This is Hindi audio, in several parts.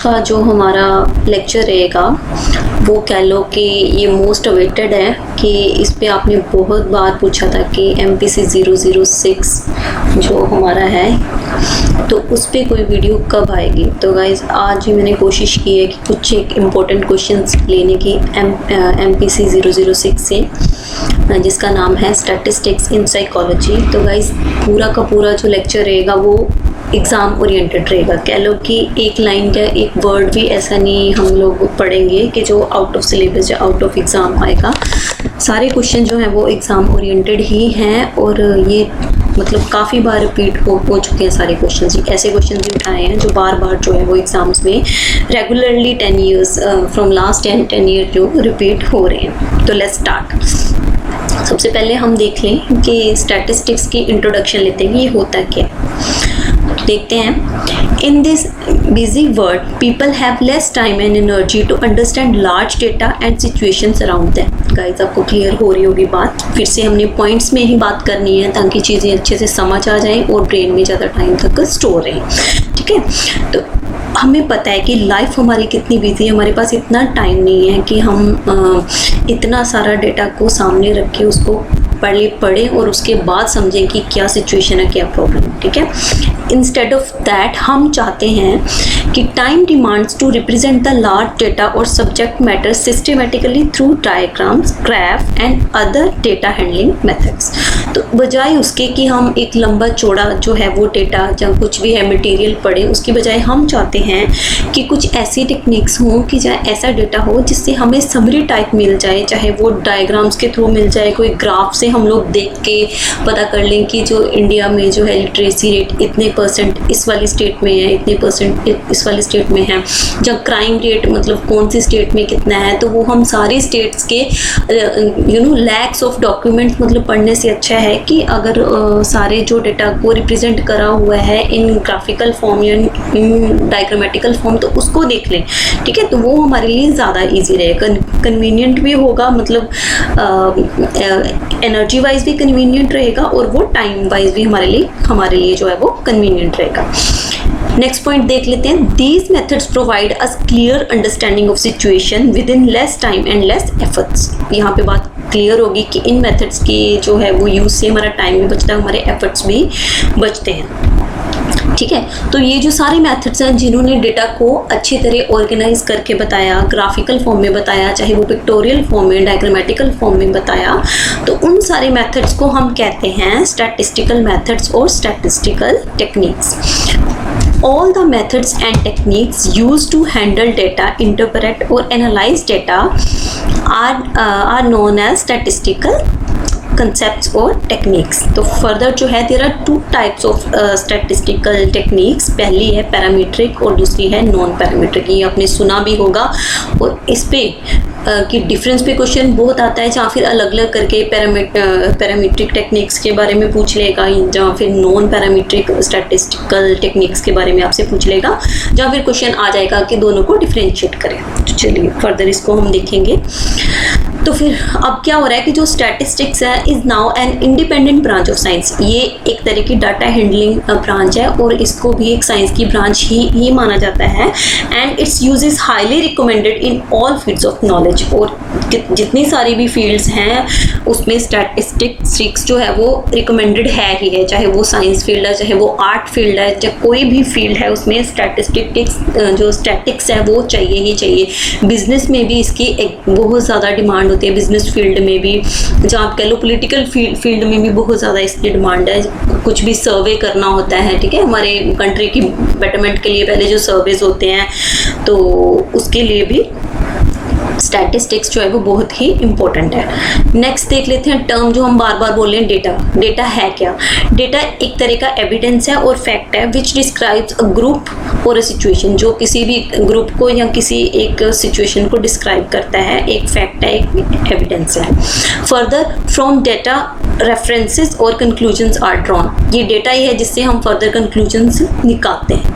का जो हमारा लेक्चर रहेगा वो कह लो कि ये मोस्ट अवेटेड है कि इस पे आपने बहुत बार पूछा था कि MPC 006 जो हमारा है तो उस पे कोई वीडियो कब आएगी। तो गाइज आज ही मैंने कोशिश की है कि कुछ एक इम्पोर्टेंट क्वेश्चंस लेने की MPC 006 से, जिसका नाम है स्टैटिस्टिक्स इन साइकोलॉजी। तो गाइज पूरा का पूरा जो लेक्चर रहेगा वो एग्ज़ाम ओरिएंटेड रहेगा। कह लो कि एक लाइन का एक वर्ड भी ऐसा नहीं हम लोग पढ़ेंगे कि जो आउट ऑफ सिलेबस या आउट ऑफ एग्ज़ाम आएगा। सारे क्वेश्चन जो हैं वो एग्ज़ाम ओरिएंटेड ही हैं और ये मतलब काफ़ी बार रिपीट हो चुके हैं सारे क्वेश्चन। ऐसे क्वेश्चन भी उठाए हैं जो बार बार जो है वो एग्ज़ाम्स में regularly 10 years from last 10 year जो रिपीट हो रहे हैं। तो लेट्स स्टार्ट। सबसे पहले हम देख लें कि स्टैटिस्टिक्स की इंट्रोडक्शन लेते हैं, ये होता क्या। देखते हैं। In this busy world people have less time and energy to understand large data and situations around them. Guys आपको क्लियर हो रही होगी बात। फिर से हमने पॉइंट्स में ही बात करनी है ताकि चीज़ें अच्छे से समझ आ जाएं और ब्रेन में ज़्यादा टाइम तक स्टोर रहें। ठीक है, तो हमें पता है कि लाइफ हमारी कितनी बिजी है, हमारे पास इतना टाइम नहीं है कि हम इतना सारा डेटा को सामने रख के उसको पढ़ें और उसके बाद समझें कि क्या सिचुएशन है, क्या प्रॉब्लम। ठीक है, इंस्टेड ऑफ दैट हम चाहते हैं कि time demands to represent the large data और subject matter systematically through diagrams, graph and other data handling methods. तो बजाय उसके कि हम एक लंबा चौड़ा जो है वो डेटा या कुछ भी है मटेरियल पढ़ें, उसकी बजाय हम चाहते हैं कि कुछ ऐसी टेक्निक्स हों कि जहाँ ऐसा डेटा हो जिससे हमें समरी टाइप मिल जाए, चाहे वो डायग्राम्स के थ्रू मिल जाए, कोई ग्राफ से हम लोग देख के पता कर लें कि जो इंडिया में जो है लिटरेसी रेट इतने % इस वाली स्टेट में है, इतने % इस वाली स्टेट में है, जब क्राइम रेट मतलब कौन सी स्टेट में कितना है। तो वो हम सारी स्टेट्स के लैक्स ऑफ डॉक्यूमेंट्स मतलब पढ़ने से अच्छा है कि अगर सारे जो डेटा को रिप्रेजेंट करा हुआ है इन ग्राफिकल फॉर्म या इन डायग्रामेटिकल फॉर्म तो उसको देख लें। ठीक है, तो वो हमारे लिए ज़्यादा ईजी रहेगा, कन्वीनियंट भी होगा, मतलब एनर्जी वाइज भी कन्वीनियंट रहेगा और वो टाइम वाइज भी हमारे लिए जो है वो कन्वीनियंट रहेगा। नेक्स्ट पॉइंट देख लेते हैं। These methods provide us clear understanding of situation with in less time and less efforts. यहाँ पे बात क्लियर होगी कि इन मेथड्स की जो है वो यूज़ से हमारा टाइम भी बचता है, हमारे एफर्ट्स भी बचते हैं। ठीक है, तो ये जो सारे मेथड्स हैं जिन्होंने डेटा को अच्छी तरह ऑर्गेनाइज करके बताया, ग्राफिकल फॉर्म में बताया, चाहे वो पिक्टोरियल फॉर्म में, डायग्रामेटिकल फॉर्म में बताया, तो उन सारे मेथड्स को हम कहते हैं स्टैटिस्टिकल मेथड्स और statistical techniques. All the methods and techniques used to handle data, interpret or analyze data are known as statistical concepts or techniques. तो further जो है there are 2 types of statistical techniques। पहली है पैरामीट्रिक और दूसरी है नॉन पैरामीट्रिक। ये आपने सुना भी होगा और इस पे कि डिफरेंस पे क्वेश्चन बहुत आता है, जहाँ फिर अलग अलग करके पैरामीट्रिक टेक्निक्स के बारे में पूछ लेगा, जहाँ फिर नॉन पैरामीट्रिक स्टैटिस्टिकल टेक्निक्स के बारे में आपसे पूछ लेगा, जहाँ फिर क्वेश्चन आ जाएगा कि दोनों को डिफरेंशिएट करें। तो चलिए फर्दर इसको हम देखेंगे। तो फिर अब क्या हो रहा है कि जो स्टैटिस्टिक्स है is now an independent branch of science. ये एक तरह की डाटा हैंडलिंग ब्रांच है और इसको भी एक साइंस की ब्रांच ही माना जाता है। And it's use is highly recommended in all fields of knowledge. और जितनी सारी भी फील्ड्स हैं उसमें स्टैटिस्टिक्स जो है वो रिकमेंडेड है ही है, चाहे वो साइंस फील्ड है, चाहे वो आर्ट फील्ड है, चाहे कोई भी फील्ड है उसमें स्टैटिस्टिक्स जो स्टैटिक्स है वो चाहिए ही चाहिए। बिजनेस में भी इसकी एक बहुत ज़्यादा डिमांड होती है, बिजनेस फील्ड में भी, जहाँ आप कह लो पॉलिटिकल फील्ड में भी बहुत ज़्यादा इसकी डिमांड है। कुछ भी सर्वे करना होता है, ठीक है, हमारे कंट्री की बेटरमेंट के लिए पहले जो सर्वेज होते हैं तो उसके लिए भी स्टैटिस्टिक्स जो है वो बहुत ही इंपॉर्टेंट है। नेक्स्ट देख लेते हैं टर्म जो हम बार बार बोल रहे हैं, डेटा। डेटा है क्या? डेटा एक तरह का एविडेंस है और फैक्ट है विच डिस्क्राइब्स अ ग्रुप और अ सिचुएशन, जो किसी भी ग्रुप को या किसी एक सिचुएशन को डिस्क्राइब करता है, एक फैक्ट है, एक एविडेंस है। फर्दर फ्रॉम डेटा रेफरेंसेस और कंक्लूजन्स आर ड्रॉन। ये डेटा ही है जिससे हम फर्दर कंक्लूजन्स निकालते हैं।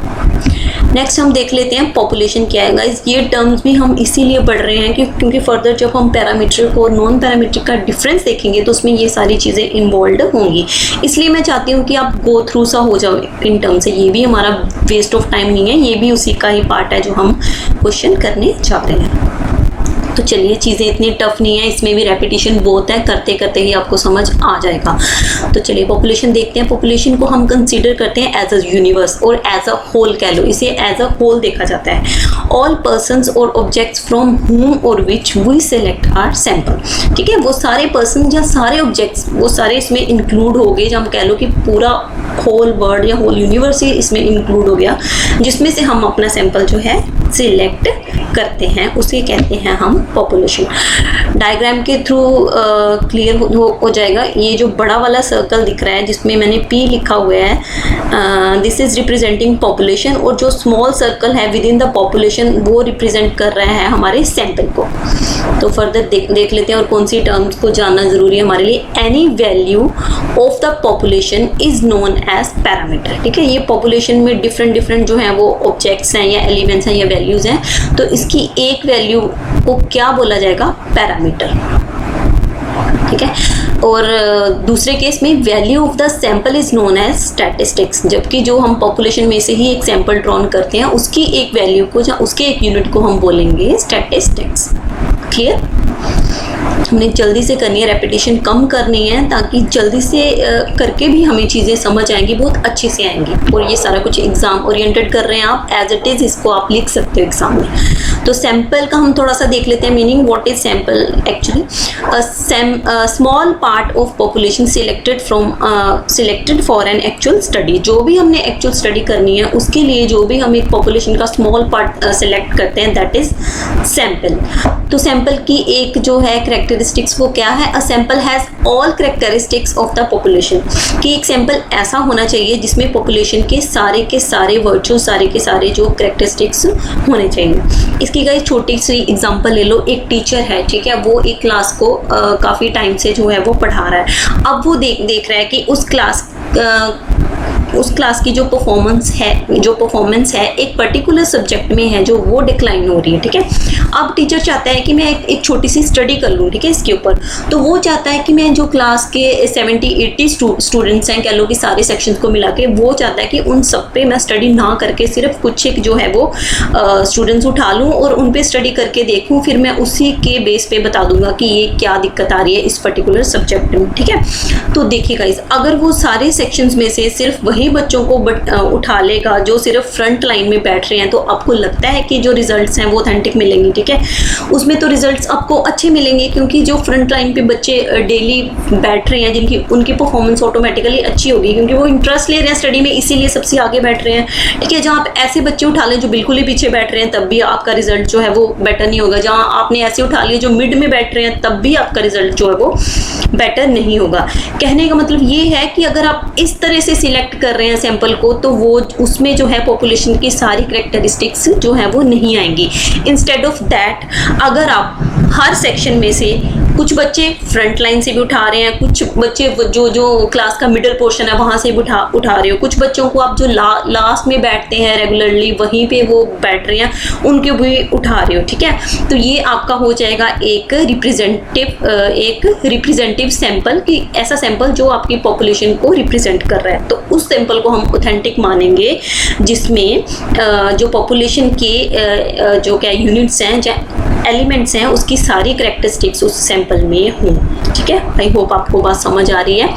नेक्स्ट हम देख लेते हैं पॉपुलेशन क्या है गाइस। ये टर्म्स भी हम इसीलिए पढ़ रहे हैं क्योंकि फर्दर जब हम पैरामीट्रिक और नॉन पैरामीट्रिक का डिफरेंस देखेंगे तो उसमें ये सारी चीज़ें इन्वॉल्व होंगी। इसलिए मैं चाहती हूँ कि आप गो थ्रू सा हो जाओ इन टर्म्स से। ये भी हमारा वेस्ट ऑफ टाइम नहीं है, ये भी उसी का ही पार्ट है जो हम क्वेश्चन करने जा रहे हैं। तो चलिए, चीज़ें इतनी टफ नहीं है, इसमें भी रेपिटेशन बहुत है, करते करते ही आपको समझ आ जाएगा। तो चलिए पॉपुलेशन देखते हैं। पॉपुलेशन को हम कंसीडर करते हैं एज अ यूनिवर्स और एज अ होल कह लो, इसे एज अ होल देखा जाता है। ऑल पर्सन्स और ऑब्जेक्ट्स फ्रॉम हुम और which we select are sample. ठीक है, वो सारे पर्सन या सारे ऑब्जेक्ट्स वो सारे इसमें इंक्लूड हो गए, जब हम कह लो कि पूरा होल वर्ल्ड या होल यूनिवर्स ही इसमें इंक्लूड हो गया, जिसमें से हम अपना सैंपल जो है सिलेक्ट करते हैं, उसे कहते हैं हम पॉपुलेशन। डायग्राम के थ्रू क्लियर हो जाएगा। ये जो बड़ा वाला सर्कल दिख रहा है जिसमें मैंने P लिखा हुआ है, दिस इज रिप्रेजेंटिंग पॉपुलेशन, और जो स्मॉल सर्कल है विद इन द पॉपुलेशन वो रिप्रेजेंट कर रहा है हमारे सैंपल को। तो फर्दर देख लेते हैं और कौन सी टर्म्स को जानना जरूरी है हमारे लिए। Any value of the population is known as parameter. ठीक है, ये पॉपुलेशन में डिफरेंट जो है वो ऑब्जेक्ट्स हैं या एलिमेंट्स हैं या वैल्यूज हैं, तो इसकी एक वैल्यू को क्या बोला जाएगा? पैरामीटर। ठीक है, और दूसरे केस में value of the sample is known as statistics, जबकि जो हम पॉपुलेशन में से ही एक सैंपल ड्रॉन करते हैं उसकी एक वैल्यू को या उसके एक यूनिट को हम बोलेंगे स्टैटिस्टिक्स। क्लियर? हमने जल्दी से करनी है, रेपिटेशन कम करनी है, ताकि जल्दी से करके भी हमें चीज़ें समझ आएंगी, बहुत अच्छे से आएंगी। और ये सारा कुछ एग्जाम ओरिएंटेड कर रहे हैं आप, एज इट इज़ इसको आप लिख सकते हो एग्जाम में। तो सैंपल का हम थोड़ा सा देख लेते हैं meaning. What is sample? Actually small part of population selected for an actual study. जो भी हमने एक्चुअल स्टडी करनी है उसके लिए जो भी हम एक पॉपुलेशन का स्मॉल पार्ट सेलेक्ट करते हैं, दैट इज सैंपल। तो सैंपल की एक जो है कैरेक्टरिस्टिक्स वो क्या है? A sample has all characteristics of the population, कि एक सैंपल ऐसा होना चाहिए जिसमें पॉपुलेशन के सारे वर्चू, सारे के सारे जो कैरेक्टरिस्टिक्स होने चाहिए। इसकी एक छोटी सी एग्जांपल ले लो। एक टीचर है, ठीक है, वो एक क्लास को काफ़ी टाइम से जो है वो पढ़ा रहा है। अब वो देख रहा है कि उस क्लास की जो परफॉर्मेंस है एक पर्टिकुलर सब्जेक्ट में है जो वो डिक्लाइन हो रही है। ठीक है, अब टीचर चाहता है कि मैं एक छोटी सी स्टडी कर लूँ, ठीक है, इसके ऊपर। तो वो चाहता है कि मैं जो क्लास के 70-80 स्टूडेंट्स हैं, कह लो कि सारे सेक्शंस को मिला के, वो चाहता है कि उन सब पे मैं स्टडी ना करके सिर्फ कुछ एक जो है वो स्टूडेंट्स उठा लूँ और उन पे स्टडी करके देखूँ, फिर मैं उसी के बेस पे बता दूंगा कि ये क्या दिक्कत आ रही है इस पर्टिकुलर सब्जेक्ट में। ठीक है, तो देखिए गाइस, अगर वो सारे सेक्शंस में से सिर्फ वही बच्चों को उठा लेगा जो सिर्फ फ्रंट लाइन में बैठ रहे हैं, तो आपको लगता है कि जो रिजल्ट्स हैं वो ऑथेंटिक मिलेंगे? ठीक है, उसमें तो रिजल्ट्स आपको अच्छे मिलेंगे, क्योंकि जो फ्रंट लाइन पे बच्चे डेली बैठ रहे हैं उनकी परफॉर्मेंस ऑटोमेटिकली अच्छी होगी, क्योंकि वो इंटरेस्ट ले रहे हैं स्टडी में, इसीलिए सबसे आगे बैठ रहे हैं। ठीक है, जहाँ आप ऐसे बच्चे उठा लें जो बिल्कुल ही पीछे बैठ रहे हैं, तब भी आपका रिजल्ट जो है वो बेटर नहीं होगा। जहाँ आपने ऐसे उठा लिए जो मिड में बैठ रहे हैं, तब भी आपका रिजल्ट जो है वो बेटर नहीं होगा। कहने का मतलब ये है कि अगर आप इस तरह से सिलेक्ट कर रहे हैं सैंपल को, तो वो उसमें जो है पॉपुलेशन की सारी कैरेक्टरिस्टिक्स जो है वो नहीं आएंगी। इंस्टेड ऑफ दैट, अगर आप हर सेक्शन में से कुछ बच्चे फ्रंट लाइन से भी उठा रहे हैं, कुछ बच्चे जो क्लास का मिडिल पोर्शन है वहाँ से भी उठा रहे हो, कुछ बच्चों को आप जो लास्ट में बैठते हैं रेगुलरली वहीं पे वो बैठ रहे हैं, उनके भी उठा रहे हो। ठीक है, तो ये आपका हो जाएगा एक रिप्रेजेंटेटिव सैंपल, कि ऐसा सैंपल जो आपकी पॉपुलेशन को रिप्रेजेंट कर रहा है। तो उस सैंपल को हम ऑथेंटिक मानेंगे जिसमें जो पॉपुलेशन के जो क्या यूनिट्स हैं या एलिमेंट्स हैं उसकी सारी कैरेक्टरिस्टिक्स उस सैंपल में हों। ठीक है, आई होप आपको बात समझ आ रही है।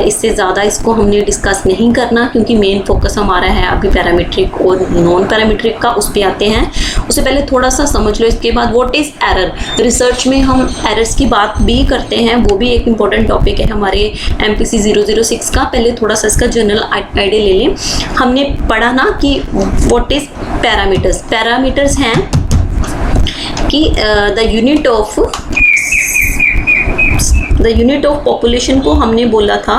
इससे ज़्यादा इसको हमने डिस्कस नहीं करना, क्योंकि मेन फोकस हमारा है अभी पैरामीट्रिक और नॉन पैरामीट्रिक का, उस पर आते हैं। उससे पहले थोड़ा सा समझ लो इसके बाद व्हाट इज़ एरर। रिसर्च में हम एरर्स की बात भी करते हैं, वो भी एक इम्पॉर्टेंट टॉपिक है हमारे MPC 006 का। पहले थोड़ा सा इसका जनरल आइडिया ले लें। हमने पढ़ा ना कि व्हाट इज़ पैरामीटर्स। पैरामीटर्स हैं कि द यूनिट ऑफ पॉपुलेशन को हमने बोला था,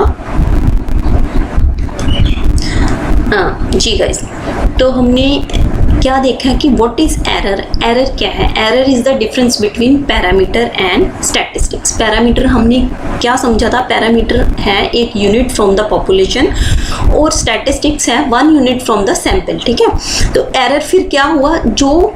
हाँ जी गाइस, तो हमने क्या देखा कि व्हाट इज एरर, एरर क्या है, error is the difference between parameter and statistics. Parameter हमने क्या समझा था, पैरामीटर है एक यूनिट फ्रॉम द पॉपुलेशन और स्टैटिस्टिक्स है 1 यूनिट फ्रॉम द सैंपल, ठीक है। तो एरर फिर क्या हुआ, जो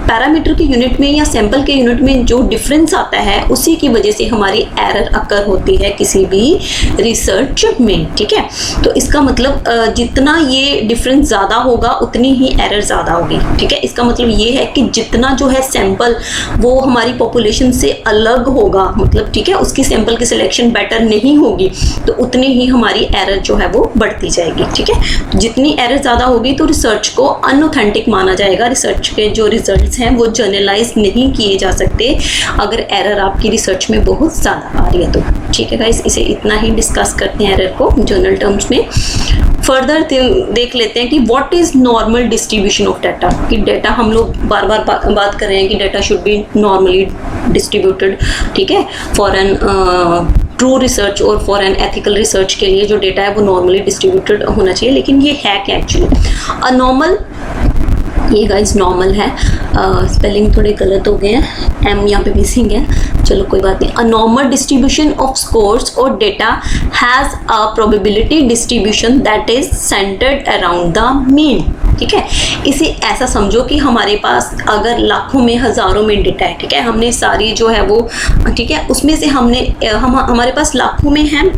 पैरामीटर के यूनिट में या सैंपल के यूनिट में जो डिफरेंस आता है उसी की वजह से हमारी एरर अकर होती है किसी भी रिसर्च में, ठीक है। तो इसका मतलब जितना ये डिफरेंस ज़्यादा होगा उतनी ही एरर ज़्यादा होगी, ठीक है। इसका मतलब ये है कि जितना जो है सैंपल वो हमारी पॉपुलेशन से अलग होगा, मतलब ठीक है, उसकी सैंपल की सिलेक्शन बेटर नहीं होगी तो उतनी ही हमारी एरर जो है वो बढ़ती जाएगी, ठीक है। जितनी एरर ज़्यादा होगी तो रिसर्च को अनऑथेंटिक माना जाएगा, रिसर्च के जो रिजल्ट्स हैं वो जर्नलाइज नहीं किए जा सकते अगर एरर आपकी रिसर्च में बहुत ज़्यादा आ रही है तो, ठीक है गाइस। इसे इतना ही डिस्कस करते हैं एरर को जर्नल टर्म्स में। फर्दर देख लेते हैं कि what is normal distribution of data, कि डाटा हम लोग बार बार बात कर रहे हैं कि data should be normally distributed, ठीक है, फॉर एन ट्रू रिसर्च और फॉर एन एथिकल रिसर्च के लिए जो डेटा है वो नॉर्मली डिस्ट्रीब्यूटेड होना चाहिए। लेकिन ये है क्या एक्चुअली, अनॉर्मल, ये गाइस नॉर्मल है, स्पेलिंग थोड़े गलत हो गए हैं, एम यहाँ पे मिसिंग है, चलो कोई बात नहीं। A normal distribution of scores और data has a probability distribution that is centred around the mean, ठीक है। इसे ऐसा समझो कि हमारे पास अगर लाखों में हज़ारों में डेटा है, ठीक है, हमने सारी जो है वो, ठीक है, उसमें से हमारे पास लाखों में है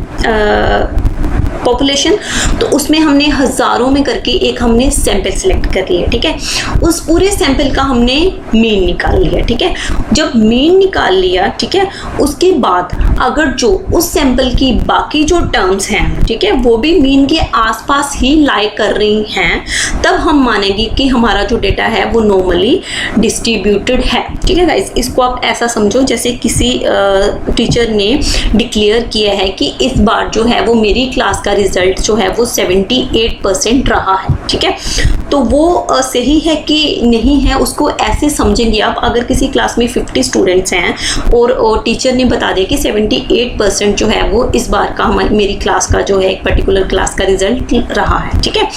पॉपुलेशन, तो उसमें हमने हज़ारों में करके एक हमने सैंपल सेलेक्ट कर लिया, ठीक है। उस पूरे सैंपल का हमने मीन निकाल लिया, ठीक है। जब मीन निकाल लिया, ठीक है, उसके बाद अगर जो उस सैंपल की बाकी जो टर्म्स हैं, ठीक है, वो भी मीन के आसपास ही लाई कर रही हैं, तब हम मानेंगे कि हमारा जो डेटा है वो नॉर्मली डिस्ट्रीब्यूटेड है, ठीक है गाइस। इसको आप ऐसा समझो जैसे किसी टीचर ने डिक्लेयर किया है कि इस बार जो है वो मेरी क्लास का रिजल्ट जो है वो 78% रहा है, ठीक है। तो वो सही है कि नहीं है उसको ऐसे समझेंगे आप, अगर किसी क्लास में 50 स्टूडेंट्स हैं और टीचर ने बता दिया कि 78% जो है वो इस बार का मेरी क्लास का जो है एक पर्टिकुलर क्लास का रिजल्ट रहा है, ठीक है।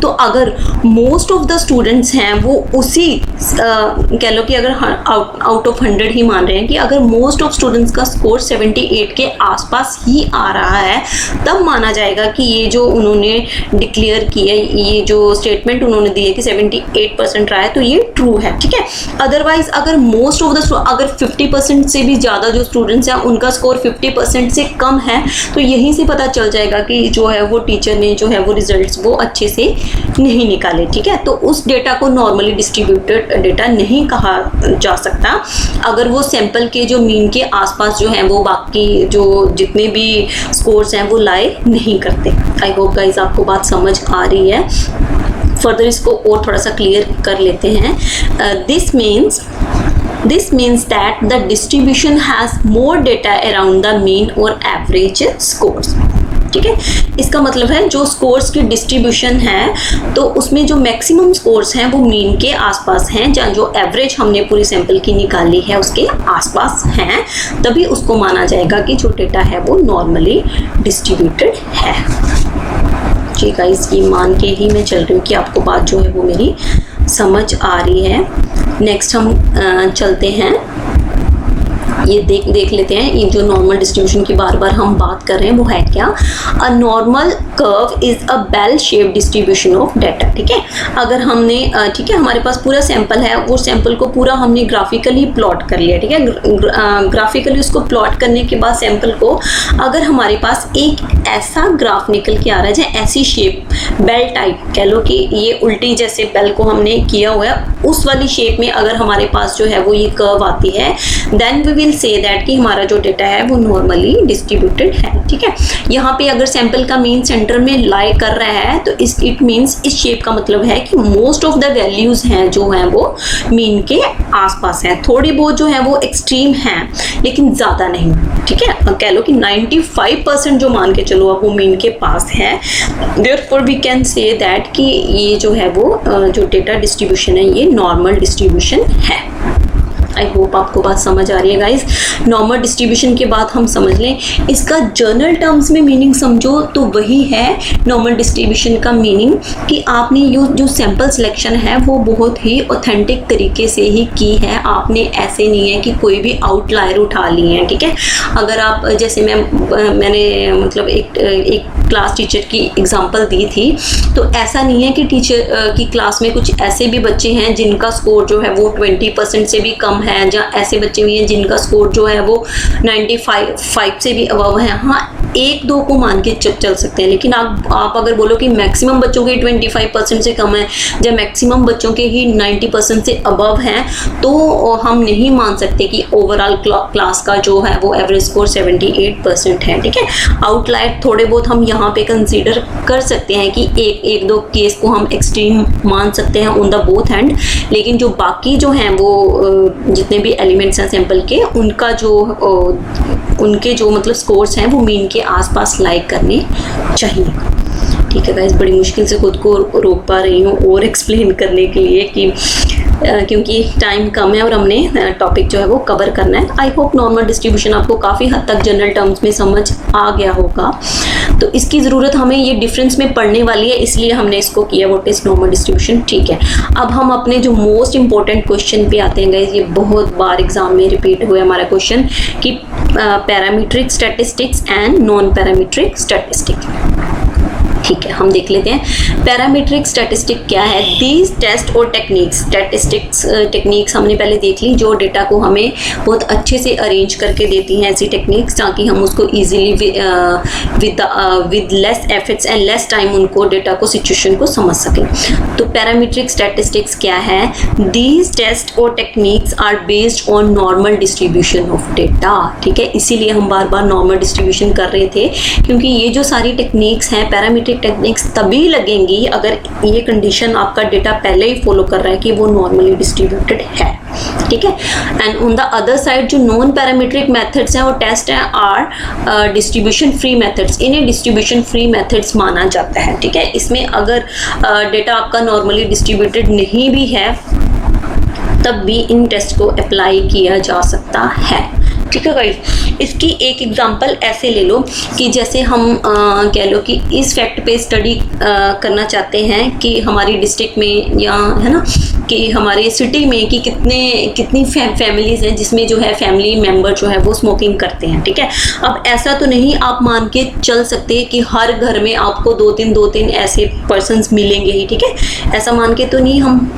तो अगर मोस्ट ऑफ द स्टूडेंट्स हैं वो उसी कह लो कि अगर आउट ऑफ 100 ही मान रहे हैं कि अगर मोस्ट ऑफ स्टूडेंट्स का स्कोर 78 के आसपास ही आ रहा है, तब माना जाएगा कि ये जो उन्होंने डिक्लेयर किया, ये जो स्टेटमेंट उन्होंने दी है कि 78% रहा है, तो ये ट्रू है, ठीक है। अदरवाइज अगर मोस्ट ऑफ द अगर 50% से भी ज़्यादा जो स्टूडेंट्स हैं उनका स्कोर 50% से कम है, तो यहीं से पता चल जाएगा कि जो है वो टीचर ने जो है वो रिजल्ट्स वो अच्छे से नहीं निकाले, ठीक है। तो उस डेटा को नॉर्मली डिस्ट्रीब्यूटेड डेटा नहीं कहा जा सकता अगर वो सैंपल के जो मीन के आसपास जो है वो बाकी जो जितने भी स्कोर्स हैं वो लाए नहीं करते। आई होप गाइज आपको बात समझ आ रही है। फर्दर इसको और थोड़ा सा क्लियर कर लेते हैं। This means that the distribution has more data around the mean or average scores, ठीक है। इसका मतलब है जो स्कोर्स की डिस्ट्रीब्यूशन है तो उसमें जो मैक्सिमम स्कोर्स हैं वो मीन के आसपास हैं, जहाँ जो एवरेज हमने पूरी सैंपल की निकाली है उसके आसपास हैं, तभी उसको माना जाएगा कि जो डेटा है वो नॉर्मली डिस्ट्रीब्यूटेड है। जी गाइस, ये मान के ही मैं चल रही हूँ कि आपको बात जो है वो मेरी समझ आ रही है। नेक्स्ट हम चलते हैं, ये देख लेते हैं ये जो नॉर्मल डिस्ट्रीब्यूशन की बार बार हम बात कर रहे हैं वो है क्या। A normal curve is a bell shape distribution of data, ठीक है। अगर हमने ठीक है हमारे पास पूरा सैंपल है, वो सैंपल को पूरा हमने ग्राफिकली प्लॉट कर लिया, ठीक है। ग्राफिकली उसको प्लॉट करने के बाद सैंपल को अगर हमारे पास एक ऐसा ग्राफ निकल के आ रहा है जैसे ऐसी शेप बेल टाइप कह लो कि ये उल्टी जैसे बेल को हमने किया हुआ है, उस वाली शेप में अगर हमारे पास जो है वो ये कर्व आती है, then we will say that कि हमारा जो डेटा है वो नॉर्मली डिस्ट्रीब्यूटेड है, ठीक है। यहाँ पे अगर सैंपल का मीन सेंटर में लाई कर रहा है तो इट मीन्स इस शेप का मतलब है कि मोस्ट ऑफ द वैल्यूज हैं जो हैं वो मीन के आसपास हैं, थोड़ी बहुत जो है वो एक्सट्रीम हैं लेकिन ज़्यादा नहीं, ठीक है। कह लो कि 95% जो मान के चलो अब वो मीन के पास है, therefore we can say that कि ये जो है वो जो डेटा डिस्ट्रीब्यूशन है ये नॉर्मल डिस्ट्रीब्यूशन है। आई होप आपको बात समझ आ रही है गाइज। नॉर्मल डिस्ट्रीब्यूशन के बाद हम समझ लें इसका जनरल टर्म्स में मीनिंग समझो तो वही है नॉर्मल डिस्ट्रीब्यूशन का मीनिंग कि आपने जो सैंपल सिलेक्शन है वो बहुत ही ऑथेंटिक तरीके से ही की है। आपने ऐसे नहीं है कि कोई भी आउटलायर उठा लिए हैं, ठीक है। अगर आप जैसे मैंने मतलब एक क्लास टीचर की एग्जांपल दी थी, तो ऐसा नहीं है कि टीचर की क्लास में कुछ ऐसे भी बच्चे हैं जिनका स्कोर जो है वो 20% से भी कम है, या ऐसे बच्चे भी हैं जिनका स्कोर जो है वो 95 से भी अबव है। हाँ, एक दो को मान के चल सकते हैं, लेकिन आप अगर बोलो कि मैक्सिमम बच्चों के 25% से कम है या मैक्सिमम बच्चों के ही 90% से अबव हैं, तो हम नहीं मान सकते कि ओवरऑल क्लास का जो है वो एवरेज स्कोर 78% है, ठीक है। आउटलायर थोड़े बहुत हम यहाँ पे कंसीडर कर सकते हैं कि एक दो केस को हम एक्सट्रीम मान सकते हैं ऑन द बोथ हैंड, लेकिन जो बाकी जो हैं वो जितने भी एलिमेंट्स हैं सैंपल के, उनके जो मतलब स्कोर्स हैं वो मीन के आसपास लाइक करने चाहिए, ठीक है गाइस। बड़ी मुश्किल से खुद को रोक पा रही हूँ और एक्सप्लेन करने के लिए कि क्योंकि टाइम कम है और हमने टॉपिक जो है वो कवर करना है। आई होप नॉर्मल डिस्ट्रीब्यूशन आपको काफ़ी हद तक जनरल टर्म्स में समझ आ गया होगा। तो इसकी ज़रूरत हमें ये डिफरेंस में पढ़ने वाली है, इसलिए हमने इसको किया व्हाट इज नॉर्मल डिस्ट्रीब्यूशन, ठीक है। अब हम अपने जो मोस्ट इंपॉर्टेंट क्वेश्चन पे आते हैं गाइस। ये बहुत बार एग्जाम में रिपीट हुआ हमारा क्वेश्चन कि parametric statistics and non parametric statistics, ठीक है। हम देख लेते हैं पैरामीट्रिक स्टैटिस्टिक क्या है। दीज टेस्ट और टेक्निक्स, स्टैटिस्टिक्स टेक्निक्स हमने पहले देख ली, जो डेटा को हमें बहुत अच्छे से अरेंज करके देती हैं ऐसी टेक्निक्स, ताकि हम उसको easily with less efforts and less time उनको डेटा को सिचुएशन को समझ सकें। तो पैरामीट्रिक स्टैटिस्टिक्स क्या है? दीज टेस्ट और techniques are based on normal distribution of data, ठीक है। इसीलिए हम बार बार नॉर्मल डिस्ट्रीब्यूशन कर रहे थे, क्योंकि ये जो सारी टेक्निक्स हैं पैरामीट्रिक टेक्निक्स तभी लगेंगी अगर ये कंडीशन आपका डेटा पहले ही फॉलो कर रहा है कि वो नॉर्मली डिस्ट्रीब्यूटेड है, ठीक है। And on the other side जो नॉन पैरामीट्रिक मेथड्स हैं और टेस्ट हैं आर डिस्ट्रीब्यूशन फ्री मेथड्स। इन्हें डिस्ट्रीब्यूशन फ्री मेथड्स माना जाता है, ठीक है। इसमें अगर डेटा आपका नॉर्मली डिस्ट्रीब्यूटेड नहीं भी है तब भी इन टेस्ट को अप्लाई किया जा सकता है, ठीक है गाइस। इसकी एक एग्जांपल ऐसे ले लो कि जैसे हम कह लो कि इस फैक्ट पे स्टडी करना चाहते हैं कि हमारी डिस्ट्रिक्ट में या है ना कि हमारे सिटी में कि कितनी फैमिलीज हैं जिसमें जो है फैमिली मेंबर जो है वो स्मोकिंग करते हैं, ठीक है। अब ऐसा तो नहीं आप मान के चल सकते कि हर घर में आपको दो तीन ऐसे पर्सन्स मिलेंगे ही, ठीक है। ऐसा मान के तो नहीं हम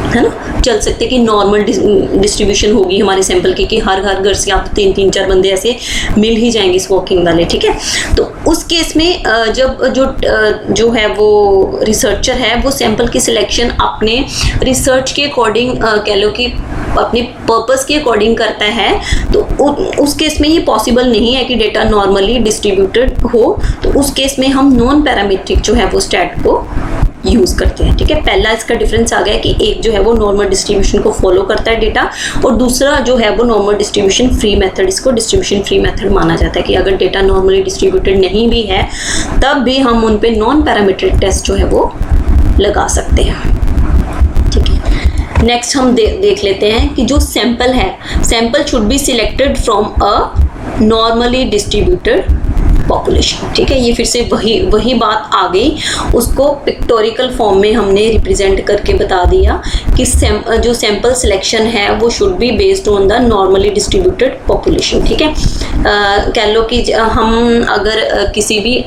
है ना चल सकते कि नॉर्मल डिस्ट्रीब्यूशन होगी हमारे सैंपल की कि हर घर से आप 3-4 बंदे ऐसे मिल ही जाएंगे स्मोकिंग वाले, ठीक है। तो उस केस में जब जो है वो रिसर्चर है वो सैंपल की सिलेक्शन अपने रिसर्च के अकॉर्डिंग कह लो कि अपने पर्पस के अकॉर्डिंग करता है, तो उस केस में ये पॉसिबल नहीं है कि डेटा नॉर्मली डिस्ट्रीब्यूटेड हो। तो उस केस में हम नॉन पैरामीट्रिक जो है वो स्टैट को यूज़ करते हैं, ठीक है। पहला इसका डिफरेंस आ गया कि एक जो है वो नॉर्मल डिस्ट्रीब्यूशन को फॉलो करता है डेटा, और दूसरा जो है वो नॉर्मल डिस्ट्रीब्यूशन फ्री मेथड, इसको डिस्ट्रीब्यूशन फ्री मेथड माना जाता है कि अगर डेटा नॉर्मली डिस्ट्रीब्यूटेड नहीं भी है तब भी हम उन पे नॉन पैरामीट्रिक टेस्ट जो है वो लगा सकते हैं, ठीक है। नेक्स्ट हम देख लेते हैं कि जो सैंपल है, sample should be selected from a normally distributed population, ठीक है। ये फिर से वही बात आ गई, उसको पिक्टोरिकल फॉर्म में हमने रिप्रेजेंट करके बता दिया कि जो सैंपल सिलेक्शन है वो should be based on the normally distributed population, ठीक है। कह लो कि हम अगर किसी भी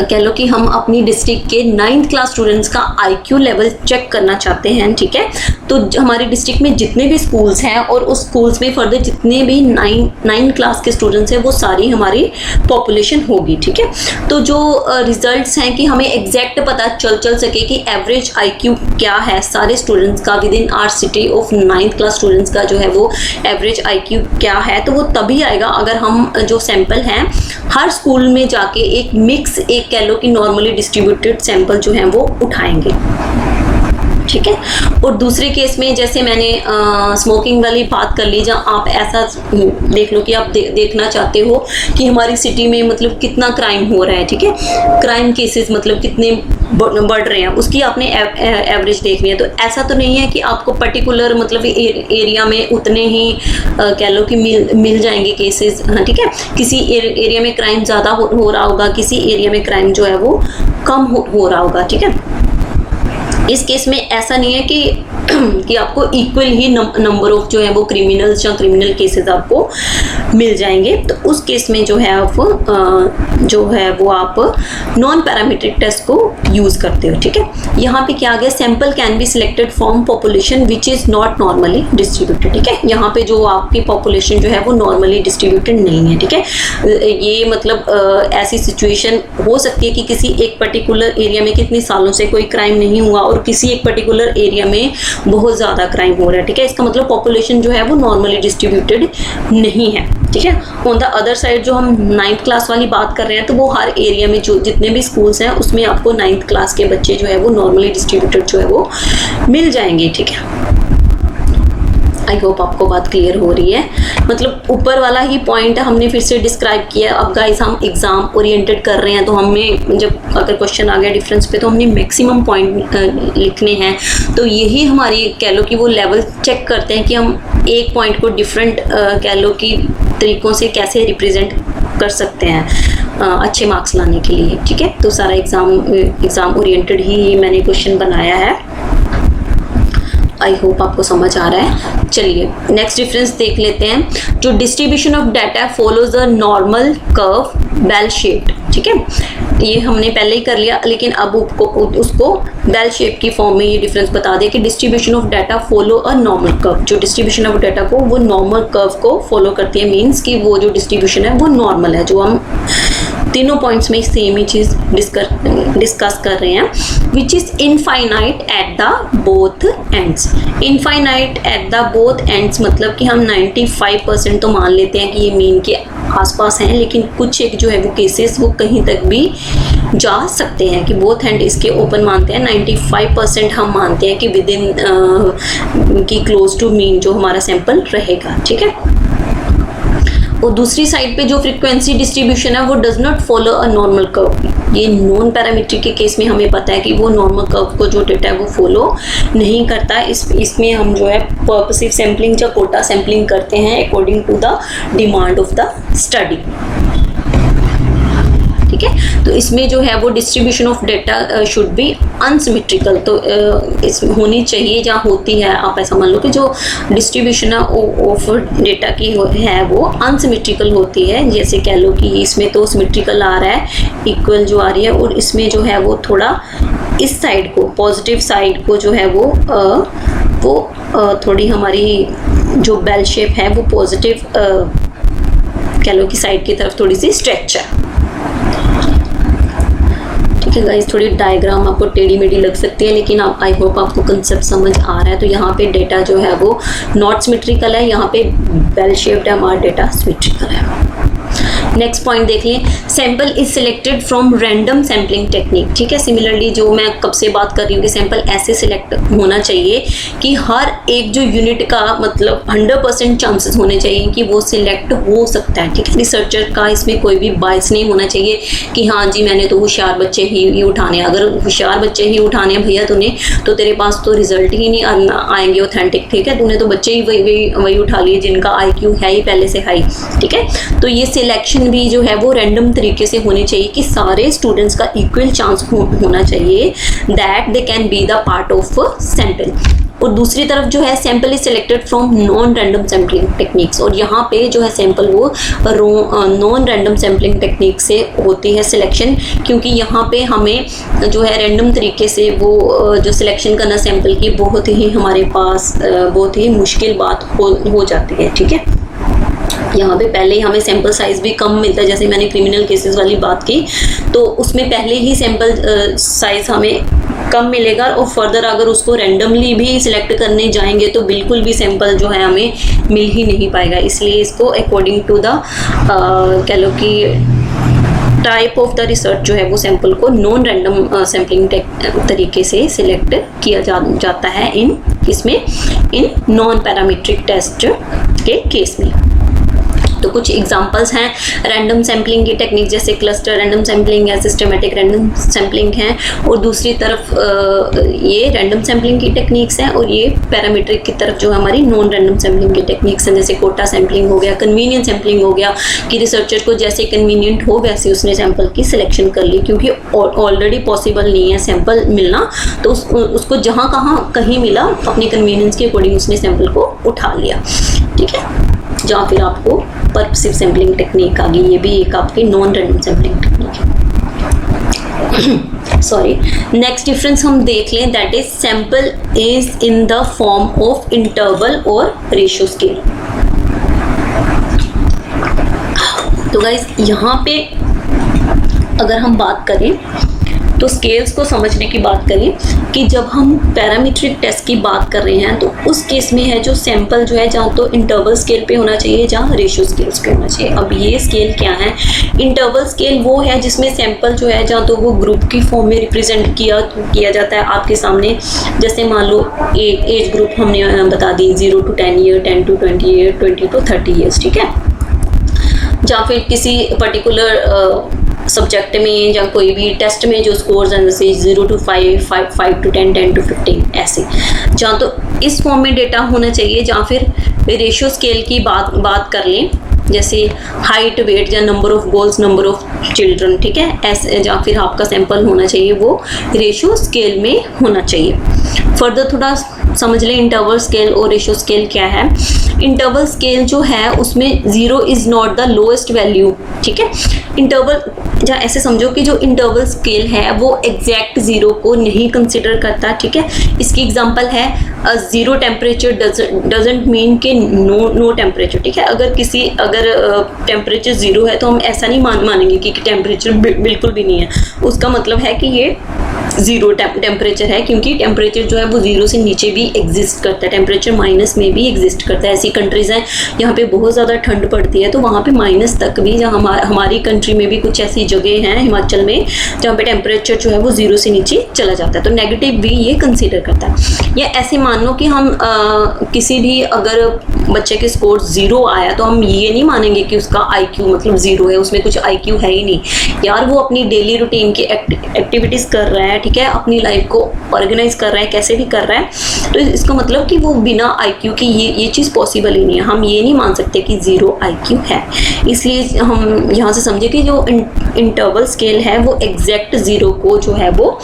कह लो कि हम अपनी डिस्ट्रिक्ट के 9th क्लास स्टूडेंट्स का IQ लेवल चेक करना चाहते हैं, ठीक है। तो हमारी डिस्ट्रिक्ट में जितने भी स्कूल्स हैं और उस स्कूल्स में फर्दर जितने भी 9 क्लास के स्टूडेंट्स हैं वो सारी हमारी पॉपुलेशन होगी, ठीक है। तो जो रिजल्ट्स हैं कि हमें एग्जैक्ट पता चल सके कि एवरेज IQ क्या है सारे स्टूडेंट्स का within our city of 9th class students का जो है वो एवरेज IQ क्या है, तो वो तभी आएगा अगर हम जो सैंपल हैं हर स्कूल में जाके एक मिक्स एक कह लो कि नॉर्मली डिस्ट्रीब्यूटेड सैंपल जो हैं वो उठाएंगे, ठीक है। और दूसरे केस में जैसे मैंने स्मोकिंग वाली बात कर ली, जहाँ आप ऐसा देख लो कि आप देखना चाहते हो कि हमारी सिटी में मतलब कितना क्राइम हो रहा है, ठीक है। क्राइम केसेस मतलब कितने बढ़ रहे हैं उसकी आपने एवरेज देखनी है। तो ऐसा तो नहीं है कि आपको पर्टिकुलर मतलब एरिया में उतने ही कह लो कि मिल जाएंगे केसेस, हाँ ठीक है। किसी एरिया में क्राइम ज़्यादा हो रहा होगा, किसी एरिया में क्राइम जो है वो कम हो रहा होगा, ठीक है। इस केस में ऐसा नहीं है कि आपको इक्वल ही नंबर ऑफ जो है वो क्रिमिनल्स या क्रिमिनल केसेस आपको मिल जाएंगे। तो उस केस में जो है आप जो है वो आप नॉन पैरामीट्रिक टेस्ट को यूज़ करते हो, ठीक है। यहाँ पे क्या आ गया, sample can be selected from population which is not normally distributed, ठीक है। यहाँ पे जो आपकी पॉपुलेशन जो है वो नॉर्मली डिस्ट्रीब्यूटेड नहीं है, ठीक है। ये मतलब ऐसी सिचुएशन हो सकती है कि किसी एक पर्टिकुलर एरिया में कितने सालों से कोई क्राइम नहीं हुआ और किसी एक पर्टिकुलर एरिया में बहुत ज़्यादा क्राइम हो रहा है, ठीक है। इसका मतलब पॉपुलेशन जो है वो नॉर्मली डिस्ट्रीब्यूटेड नहीं है, ठीक है। ऑन द अदर साइड जो हम 9th क्लास वाली बात कर रहे हैं तो वो हर एरिया में जो जितने भी स्कूल्स हैं उसमें आपको 9th क्लास के बच्चे जो है वो नॉर्मली डिस्ट्रीब्यूटेड जो है वो मिल जाएंगे, ठीक है। आई होप आपको बात क्लियर हो रही है। मतलब ऊपर वाला ही पॉइंट हमने फिर से डिस्क्राइब किया। अब गाइस हम एग्जाम ओरिएंटेड कर रहे हैं तो हमें जब अगर क्वेश्चन आ गया डिफरेंस पे तो हमने मैक्सिमम पॉइंट लिखने हैं। तो यही हमारी कह लो कि वो लेवल चेक करते हैं कि हम एक पॉइंट को डिफरेंट कह लो कि तरीकों से कैसे रिप्रेजेंट कर सकते हैं अच्छे मार्क्स लाने के लिए, ठीक है। तो सारा एग्ज़ाम ओरिएंटेड ही मैंने क्वेश्चन बनाया है। आई होप आपको समझ आ रहा है। चलिए नेक्स्ट डिफरेंस देख लेते हैं। जो distribution of data follows a normal curve bell shaped, ठीक है। ये हमने पहले ही कर लिया लेकिन अब उसको बेल शेप की फॉर्म में ये डिफरेंस बता दिया कि distribution of data follow a normal curve. जो डिस्ट्रीब्यूशन ऑफ डाटा को वो नॉर्मल कर्व को फॉलो करती है, मीन्स कि वो जो डिस्ट्रीब्यूशन है वो नॉर्मल है। जो हम तीनों पॉइंट्स में सेम ही चीज़ डिस्कस कर रहे हैं। Which is infinite at the both ends. Infinite at the both ends मतलब कि हम 95% तो मान लेते हैं कि ये मीन के आसपास हैं, लेकिन कुछ एक जो है वो केसेस वो कहीं तक भी जा सकते हैं कि बोथ एंड इसके ओपन मानते हैं। 95% हम मानते हैं कि विद इन की क्लोज टू मीन जो हमारा सैंपल रहेगा, ठीक है। और दूसरी साइड पे जो फ्रीक्वेंसी डिस्ट्रीब्यूशन है वो does not follow a normal curve. ये नॉन पैरामीट्रिक के केस में हमें पता है कि वो नॉर्मल कर्व को जो डेटा है वो फॉलो नहीं करता। इसमें हम जो है पर्पसिव सैम्पलिंग या कोटा सैम्पलिंग करते हैं according to the demand of the study, ठीक है। तो इसमें जो है वो distribution of data should be unsymmetrical. तो इस होनी चाहिए या होती है, आप ऐसा मान लो कि जो डिस्ट्रीब्यूशन ऑफ डेटा की है वो अनसिमेट्रिकल होती है। जैसे कह लो कि इसमें तो सिमेट्रिकल आ रहा है, इक्वल जो आ रही है, और इसमें जो है वो थोड़ा इस साइड को पॉजिटिव साइड को जो है वो थोड़ी हमारी जो बेल शेप है वो पॉजिटिव कह लो कि साइड की तरफ थोड़ी सी स्ट्रेच है, ठीक है गाइस। थोड़ी डायग्राम आपको टेढ़ी मेढ़ी लग सकती है लेकिन आई होप आपको कंसेप्ट समझ आ रहा है। तो यहाँ पे डेटा जो है वो नॉट सिमेट्रिकल है, यहाँ पे बेल शेप्ड है, हमारा डेटा सिमेट्रिकल है। नेक्स्ट पॉइंट देख लें, sample is selected from random sampling technique, ठीक है। सिमिलरली जो मैं कब से बात कर रही हूँ कि सैंपल ऐसे सिलेक्ट होना चाहिए कि हर एक जो यूनिट का मतलब 100% चांसेस होने चाहिए कि वो सिलेक्ट हो सकता है, ठीक है। रिसर्चर का इसमें कोई भी बायस नहीं होना चाहिए कि हाँ जी मैंने तो होशियार बच्चे ही उठाने। अगर होशियार बच्चे ही उठाने भैया तूने, तो तेरे पास तो रिजल्ट ही नहीं आएंगे ऑथेंटिक, ठीक है। तूने तो बच्चे ही वही उठा लिए जिनका IQ है ही पहले से हाई, ठीक है। तो ये सिलेक्शन भी जो है वो रैंडम तरीके से होनी चाहिए कि सारे स्टूडेंट्स का इक्वल चांस होना चाहिए that they can be the part of sample. और दूसरी तरफ जो है sample is selected from non random sampling techniques, और यहाँ पे जो है सैंपल वो नॉन रैंडम सैम्पलिंग टेक्निक से होती है सिलेक्शन, क्योंकि यहाँ पे हमें जो है रैंडम तरीके से वो जो सिलेक्शन करना सैंपल की बहुत ही हमारे पास बहुत ही मुश्किल बात हो जाती है, ठीक है। यहाँ पे पहले ही हमें सैंपल साइज भी कम मिलता है। जैसे मैंने क्रिमिनल केसेस वाली बात की तो उसमें पहले ही सैंपल साइज हमें कम मिलेगा, और फर्दर अगर उसको रैंडमली भी सिलेक्ट करने जाएंगे तो बिल्कुल भी सैंपल जो है हमें मिल ही नहीं पाएगा। इसलिए इसको अकॉर्डिंग टू द कह लो कि टाइप ऑफ द रिसर्च जो है वो सैंपल को नॉन रैंडम सैम्पलिंग तरीके से सिलेक्ट किया जाता है इन नॉन पैरामीट्रिक टेस्ट के केस में। तो कुछ एग्जांपल्स हैं रैंडम सैम्पलिंग की टेक्निक, जैसे क्लस्टर रैंडम सैम्पलिंग है, सिस्टमेटिक रैंडम सैम्पलिंग है, और दूसरी तरफ ये रैंडम सैम्पलिंग की टेक्निक्स हैं, और ये पैरामीट्रिक की तरफ जो हमारी नॉन रैंडम सैम्पलिंग की टेक्निक्स हैं, जैसे कोटा सैम्पलिंग हो गया, कन्वीनियंट सैम्पलिंग हो गया कि रिसर्चर को जैसे कन्वीनियंट हो वैसे उसने सैंपल की सिलेक्शन कर ली, क्योंकि ऑलरेडी पॉसिबल नहीं है सैंपल मिलना, तो उसको जहाँ कहीं मिला अपनी कन्वीनियंस के अकॉर्डिंग उसने सैंपल को उठा लिया, ठीक है। जहाँ फिर आपको पर्पसिव सैम्पलिंग टेक्निक आ गई, ये भी एक आपकी नॉन रैंडम सैम्पलिंग टेक्निक है। सॉरी, नेक्स्ट डिफरेंस हम देख लें, that is sample is in the form of interval और रेशियो स्केल। तो गाइस यहाँ पे अगर हम बात करें तो स्केल्स को समझने की बात करें कि जब हम पैरामीट्रिक टेस्ट की बात कर रहे हैं तो उस केस में है जो सैंपल जो है जहाँ तो इंटरवल स्केल पे होना चाहिए, जहाँ रेशियो स्केल्स पे होना चाहिए। अब ये स्केल क्या है? इंटरवल स्केल वो है जिसमें सैंपल जो है जहाँ तो वो ग्रुप की फॉर्म में रिप्रेजेंट किया जाता है आपके सामने। जैसे मान लो एज ग्रुप हमने बता दी 0 to 10 year, 10 to 20 year, 20 to 30 years, ठीक है। जहाँ फिर किसी पर्टिकुलर सब्जेक्ट में या कोई भी टेस्ट में जो स्कोर्स हैं जैसे 0 to 5, 5 to 10, 10 to 15 ऐसे, जहाँ तो इस फॉर्म में डेटा होना चाहिए। जहाँ फिर रेशियो स्केल की बात कर लें, जैसे हाइट, वेट या number of goals, number of children, ठीक है, ऐसे जहाँ फिर आपका सैंपल होना चाहिए वो रेशियो स्केल में होना चाहिए। फर्दर थोड़ा समझ लें इंटरवल स्केल और रेशियो स्केल क्या है। इंटरवल स्केल जो है उसमें 0 is not the lowest value, ठीक है। इंटरवल या ऐसे समझो कि जो इंटरवल स्केल है वो एग्जैक्ट 0 को नहीं कंसिडर करता, ठीक है। इसकी एग्जांपल है 0 टेम्परेचर डजंट मीन के नो टेम्परेचर, ठीक है। अगर टेम्परेचर 0 है तो हम ऐसा नहीं मानेंगे कि टेम्परेचर बिल्कुल भी नहीं है। उसका मतलब है कि ये 0 टेम्परेचर है, क्योंकि टेम्परेचर जो है वो 0 से नीचे भी एग्जिस्ट करता है, टेम्परेचर माइनस में भी एग्जिस्ट करता है। ऐसी कंट्रीज़ हैं यहाँ पे बहुत ज़्यादा ठंड पड़ती है तो वहाँ पे माइनस तक भी, जहाँ हमारी कंट्री में भी कुछ ऐसी जगह हैं हिमाचल में जहाँ पे टेम्परेचर जो है वो 0 से नीचे चला जाता है, तो नेगेटिव भी ये कंसीडर करता है। या ऐसे मान लो कि हम किसी भी अगर बच्चे के स्कोर 0 आया तो हम ये नहीं मानेंगे कि उसका IQ मतलब 0 है, उसमें कुछ IQ है ही नहीं यार, वो अपनी डेली रूटीन की एक्टिविटीज़ कर रहा है, ठीक है, अपनी लाइफ को ऑर्गेनाइज कर रहा है, कैसे भी कर रहा है, तो इसका मतलब कि वो बिना IQ की ये चीज़ पॉसिबल ही नहीं है। हम ये नहीं मान सकते कि 0 IQ है। इसलिए हम यहाँ से समझे कि जो इंटरवल स्केल है वो एग्जैक्ट 0 को जो है वो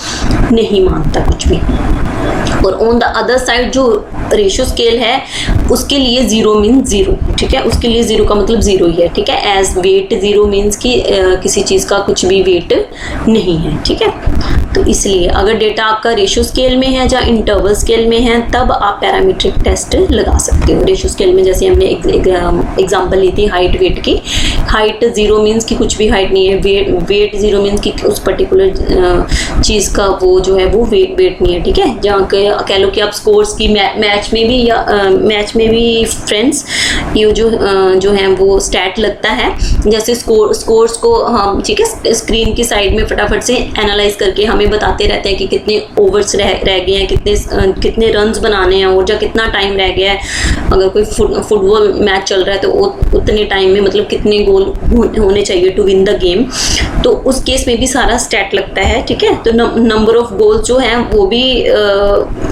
नहीं मानता कुछ भी। और ऑन द अदर साइड जो रेशियो स्केल है उसके लिए 0 मीन्स 0, ठीक है, उसके लिए 0 का मतलब 0 ही है, ठीक है। एज वेट 0 मीन्स कि किसी चीज़ का कुछ भी वेट नहीं है, ठीक है। तो इसलिए अगर डेटा आपका रेशियो स्केल में है या इंटरवल स्केल में है तब आप पैरामीट्रिक टेस्ट लगा सकते हो। रेशियो स्केल में जैसे हमने एग्जांपल ली थी हाइट वेट की, हाइट 0 मीन्स कि कुछ भी हाइट नहीं है, वेट 0 मीन्स कि उस पर्टिकुलर चीज़ का वो जो है वो वेट नहीं है, ठीक है। जहाँ कह लो कि आप स्कोर्स की मैच में भी फ्रेंड्स ये जो है वो स्टैट लगता है। जैसे स्कोर्स को हम, ठीक है, स्क्रीन की साइड में फटाफट से एनालाइज करके हमें बताते रहते हैं कि कितने ओवर्स रह गए हैं, कितने रन्स बनाने हैं और कितना टाइम रह गया है। अगर कोई फुटबॉल मैच चल रहा है तो उतने टाइम में मतलब कितने गोल होने चाहिए टू विन द गेम, तो उस केस में भी सारा स्टैट लगता है, ठीक है। तो नंबर ऑफ गोल्स जो हैं वो भी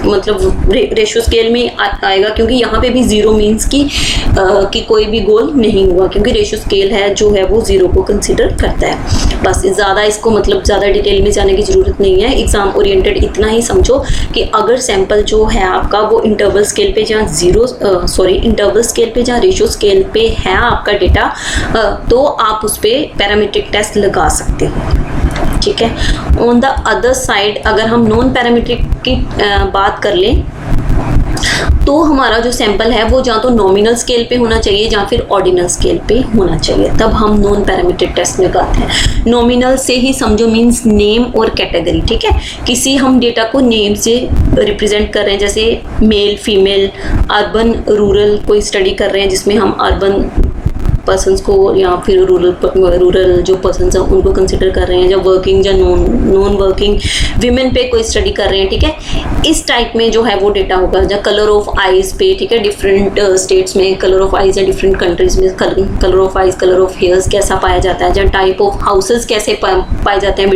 मतलब रेशियो स्केल में आएगा, क्योंकि यहाँ पे भी 0 मीन्स कि कोई भी गोल नहीं हुआ, क्योंकि रेशियो स्केल है जो है वो 0 को कंसीडर करता है। बस ज़्यादा इसको मतलब ज़्यादा डिटेल में जाने की ज़रूरत नहीं है। एग्जाम ओरिएंटेड इतना ही समझो कि अगर सैंपल जो है आपका वो इंटरवल स्केल पे जहाँ इंटरवल स्केल पे जहाँ रेशियो स्केल पे है आपका डेटा, तो आप उस पर पैरामीट्रिक टेस्ट लगा सकते हो, ठीक है। ऑन द अदर साइड अगर हम नॉन पैरामीट्रिक की बात कर लें तो हमारा जो सैंपल है वो जहाँ तो नॉमिनल स्केल पे होना चाहिए या फिर ऑर्डिनल स्केल पे होना चाहिए, तब हम नॉन पैरामीट्रिक टेस्ट लगाते हैं। नॉमिनल से ही समझो मीन्स नेम और कैटेगरी, ठीक है। किसी हम डेटा को नेम से रिप्रेजेंट कर रहे हैं, जैसे मेल फीमेल, अर्बन रूरल कोई स्टडी कर रहे हैं जिसमें हम अर्बन पर्सन्स को या फिर रूरल जो पर्सन्स हैं उनको कंसिडर कर रहे हैं, जब वर्किंग या नॉन वर्किंग विमेन पे कोई स्टडी कर रहे हैं, ठीक है, इस टाइप में जो है वो डेटा होगा। जब कलर ऑफ आइज पे, ठीक है, डिफरेंट स्टेट्स में कलर ऑफ आइज है, डिफरेंट कंट्रीज में colour of eyes, colour of hairs कैसा पाया जाता है, जब टाइप ऑफ हाउसेस कैसे पाए जाते हैं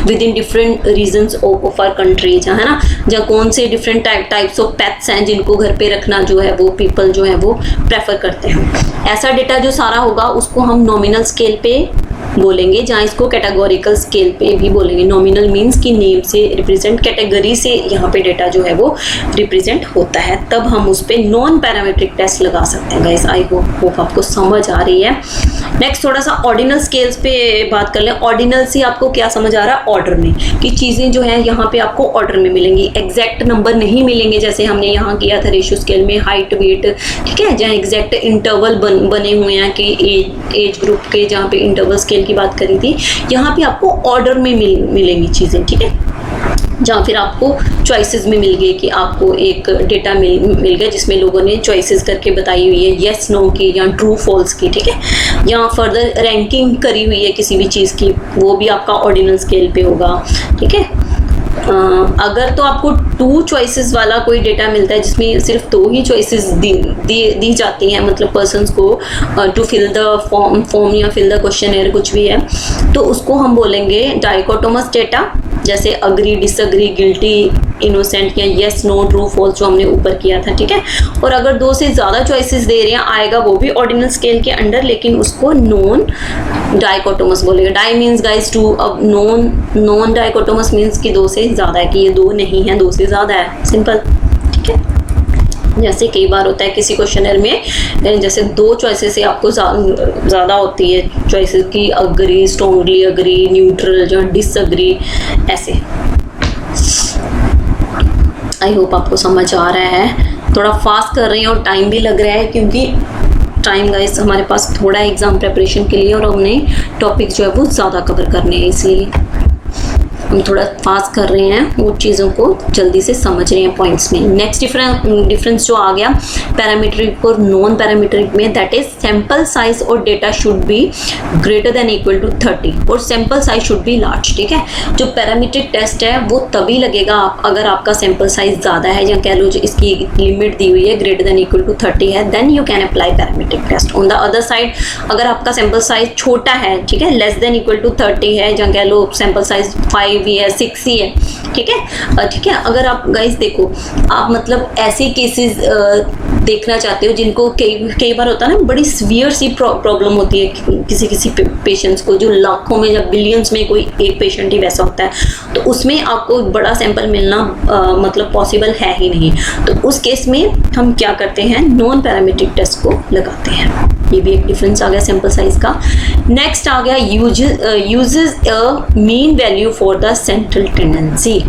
within different regions of our countries, है ना, जहाँ कौन से डिफरेंट टाइप्स ऑफ पेट्स हैं जिनको घर पे रखना जो है वो पीपल जो है वो प्रेफर करते हैं। ऐसा डेटा जो सारा होगा उसको हम नॉमिनल स्केल पे बोलेंगे, जहाँ इसको कैटेगोरिकल स्केल पे भी बोलेंगे। नॉमिनल मीन्स कि नेम से रिप्रेजेंट, कैटेगरी से यहाँ पे डेटा जो है वो रिप्रेजेंट होता है, तब हम उस पर नॉन पैरामीट्रिक टेस्ट लगा सकते हैं। गाइस आई होप आपको समझ आ रही है। नेक्स्ट थोड़ा सा ऑर्डिनल स्केल्स पे बात कर लें। ऑर्डिनल से आपको क्या समझ आ रहा है? ऑर्डर में, कि चीज़ें जो है यहाँ पे आपको ऑर्डर में मिलेंगी, एग्जैक्ट नंबर नहीं मिलेंगे, जैसे हमने यहाँ किया था रेशियो स्केल में हाइट वेट, ठीक है, जहाँ एग्जैक्ट इंटरवल बने हुए हैं कि एज ग्रुप के, जहाँ पे इंटरवल स्केल की बात करी थी, यहाँ पे आपको ऑर्डर में मिलेंगी चीज़ें, ठीक है, जहाँ फिर आपको चॉइसेस में मिल गए कि आपको एक डेटा मिल गया जिसमें लोगों ने चॉइसेस करके बताई हुई है, येस नो की या ट्रू फॉल्स की, ठीक है, यहाँ फर्दर रैंकिंग करी हुई है किसी भी चीज़ की, वो भी आपका ऑर्डिनल स्केल पे होगा, ठीक है। अगर तो आपको 2 चॉइसेस वाला कोई डेटा मिलता है जिसमें सिर्फ 2 ही चॉइसेस दी जाती हैं, मतलब पर्सन्स को टू फिल द फॉर्म या फिल द क्वेश्चन कुछ भी है, तो उसको हम बोलेंगे डाइकोटोमस डेटा, जैसे अग्री, डिसअग्री, गिल्टी, इनोसेंट या येस नो, ट्रू फॉल्स जो हमने ऊपर किया था, ठीक है। और अगर 2 से ज़्यादा चॉइसेस दे रहे हैं आएगा वो भी ऑर्डिनल स्केल के अंडर, लेकिन उसको नॉन डाइकोटोमस बोलेगा। डाई मीन्स गाइस 2, अब नॉन डाइकोटोमस मीन्स कि 2 से ज़्यादा है, कि ये 2 नहीं है, 2 से ज़्यादा है, सिंपल, ठीक है। जैसे कई बार होता है किसी क्वेश्चनर में जैसे 2 चॉइसेस से आपको ज़्यादा होती है चॉइसेस की, अग्री, स्ट्रॉन्गली अग्री, न्यूट्रल, जो डिसअग्री, ऐसे। आई होप आपको समझ आ रहा है। थोड़ा फास्ट कर रही हैं और टाइम भी लग रहा है, क्योंकि टाइम गाइस हमारे पास थोड़ा एग्जाम प्रिपरेशन के लिए, और हमने टॉपिक जो है वो ज़्यादा कवर करने हैं, इसलिए हम थोड़ा फास्ट कर रहे हैं, वो चीज़ों को जल्दी से समझ रहे हैं पॉइंट्स में। नेक्स्ट डिफरेंस जो आ गया पैरामीट्रिक और नॉन पैरामीट्रिक में, दैट इज सैंपल साइज और data should be greater than equal to 30 और sample size should be large, ठीक है। जो पैरामीट्रिक टेस्ट है वो तभी लगेगा अगर आपका सैंपल साइज ज़्यादा है, या कह लो जो इसकी लिमिट दी हुई है ग्रेटर देन इक्वल टू 30 है, then you can apply parametric test. On the other side अगर आपका सैंपल साइज छोटा है, ठीक है, लेस देन इक्वल टू 30 है, या कह लो सैंपल साइज 5 भी है, 6 ही है, ठीक है, ठीक है। अगर आप गाइस देखो, आप मतलब ऐसे केसेस देखना चाहते हो जिनको कई बार होता है ना, बड़ी सीवियर सी प्रॉब्लम होती है किसी पेशेंट्स को, जो लाखों में या बिलियंस में कोई एक पेशेंट ही वैसा होता है, तो उसमें आपको बड़ा सैंपल मिलना मतलब पॉसिबल है ही नहीं। तो उस केस में हम क्या करते हैं, नॉन पैरामीट्रिक टेस्ट को लगाते हैं। ये भी एक डिफरेंस आ गया सैंपल साइज का। नेक्स्ट आ गया uses a mean value for the central tendency.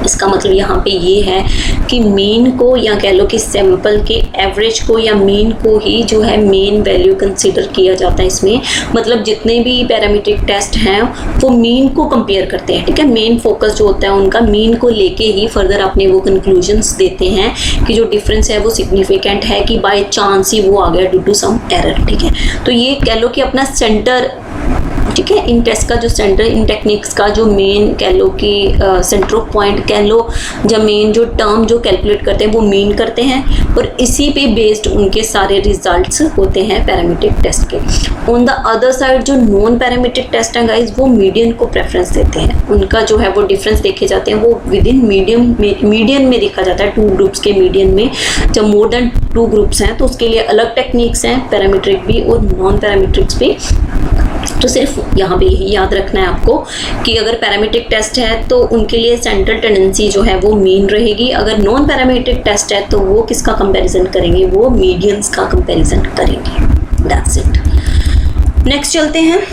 इसका मतलब यहाँ पे ये है कि मीन को, या कह लो कि सैंपल के एवरेज को या मीन को ही जो है मेन वैल्यू कंसीडर किया जाता है इसमें। मतलब जितने भी पैरामीट्रिक टेस्ट हैं वो मीन को कंपेयर करते हैं, ठीक है। मेन फोकस जो होता है उनका मीन को लेके ही फर्दर अपने वो कंक्लूजन्स देते हैं कि जो डिफरेंस है वो सिग्निफिकेंट है कि बाय चांस ही वो आ गया ड्यू टू सम एरर, ठीक है। तो ये कह लो कि अपना सेंटर, ठीक है, इन टेस्ट का जो सेंटर, इन टेक्निक्स का जो मेन कह लो कि सेंटर ऑफ पॉइंट कह लो, जब मेन जो टर्म जो कैलकुलेट करते हैं वो मीन करते हैं, और इसी पे बेस्ड उनके सारे रिजल्ट्स होते हैं पैरामीट्रिक टेस्ट के। ऑन द अदर साइड जो नॉन पैरामीट्रिक टेस्ट हैं गाइज, वो मीडियन को प्रेफरेंस देते हैं। उनका जो है वो डिफरेंस देखे जाते हैं, वो विद इन मीडियन में देखा जाता है, 2 ग्रुप्स के मीडियन में। जब मोर देन 2 ग्रुप्स हैं तो उसके लिए अलग टेक्निक्स हैं, पैरामीट्रिक भी और नॉन पैरामीट्रिक्स भी। तो सिर्फ यहाँ पे यही याद रखना है आपको कि अगर पैरामीट्रिक टेस्ट है तो उनके लिए सेंट्रल टेंडेंसी जो है वो मीन रहेगी। अगर नॉन पैरामीट्रिक टेस्ट है तो वो किसका कंपैरिजन करेंगे, वो मीडियंस का कंपैरिजन करेंगे। That's it. नेक्स्ट चलते हैं।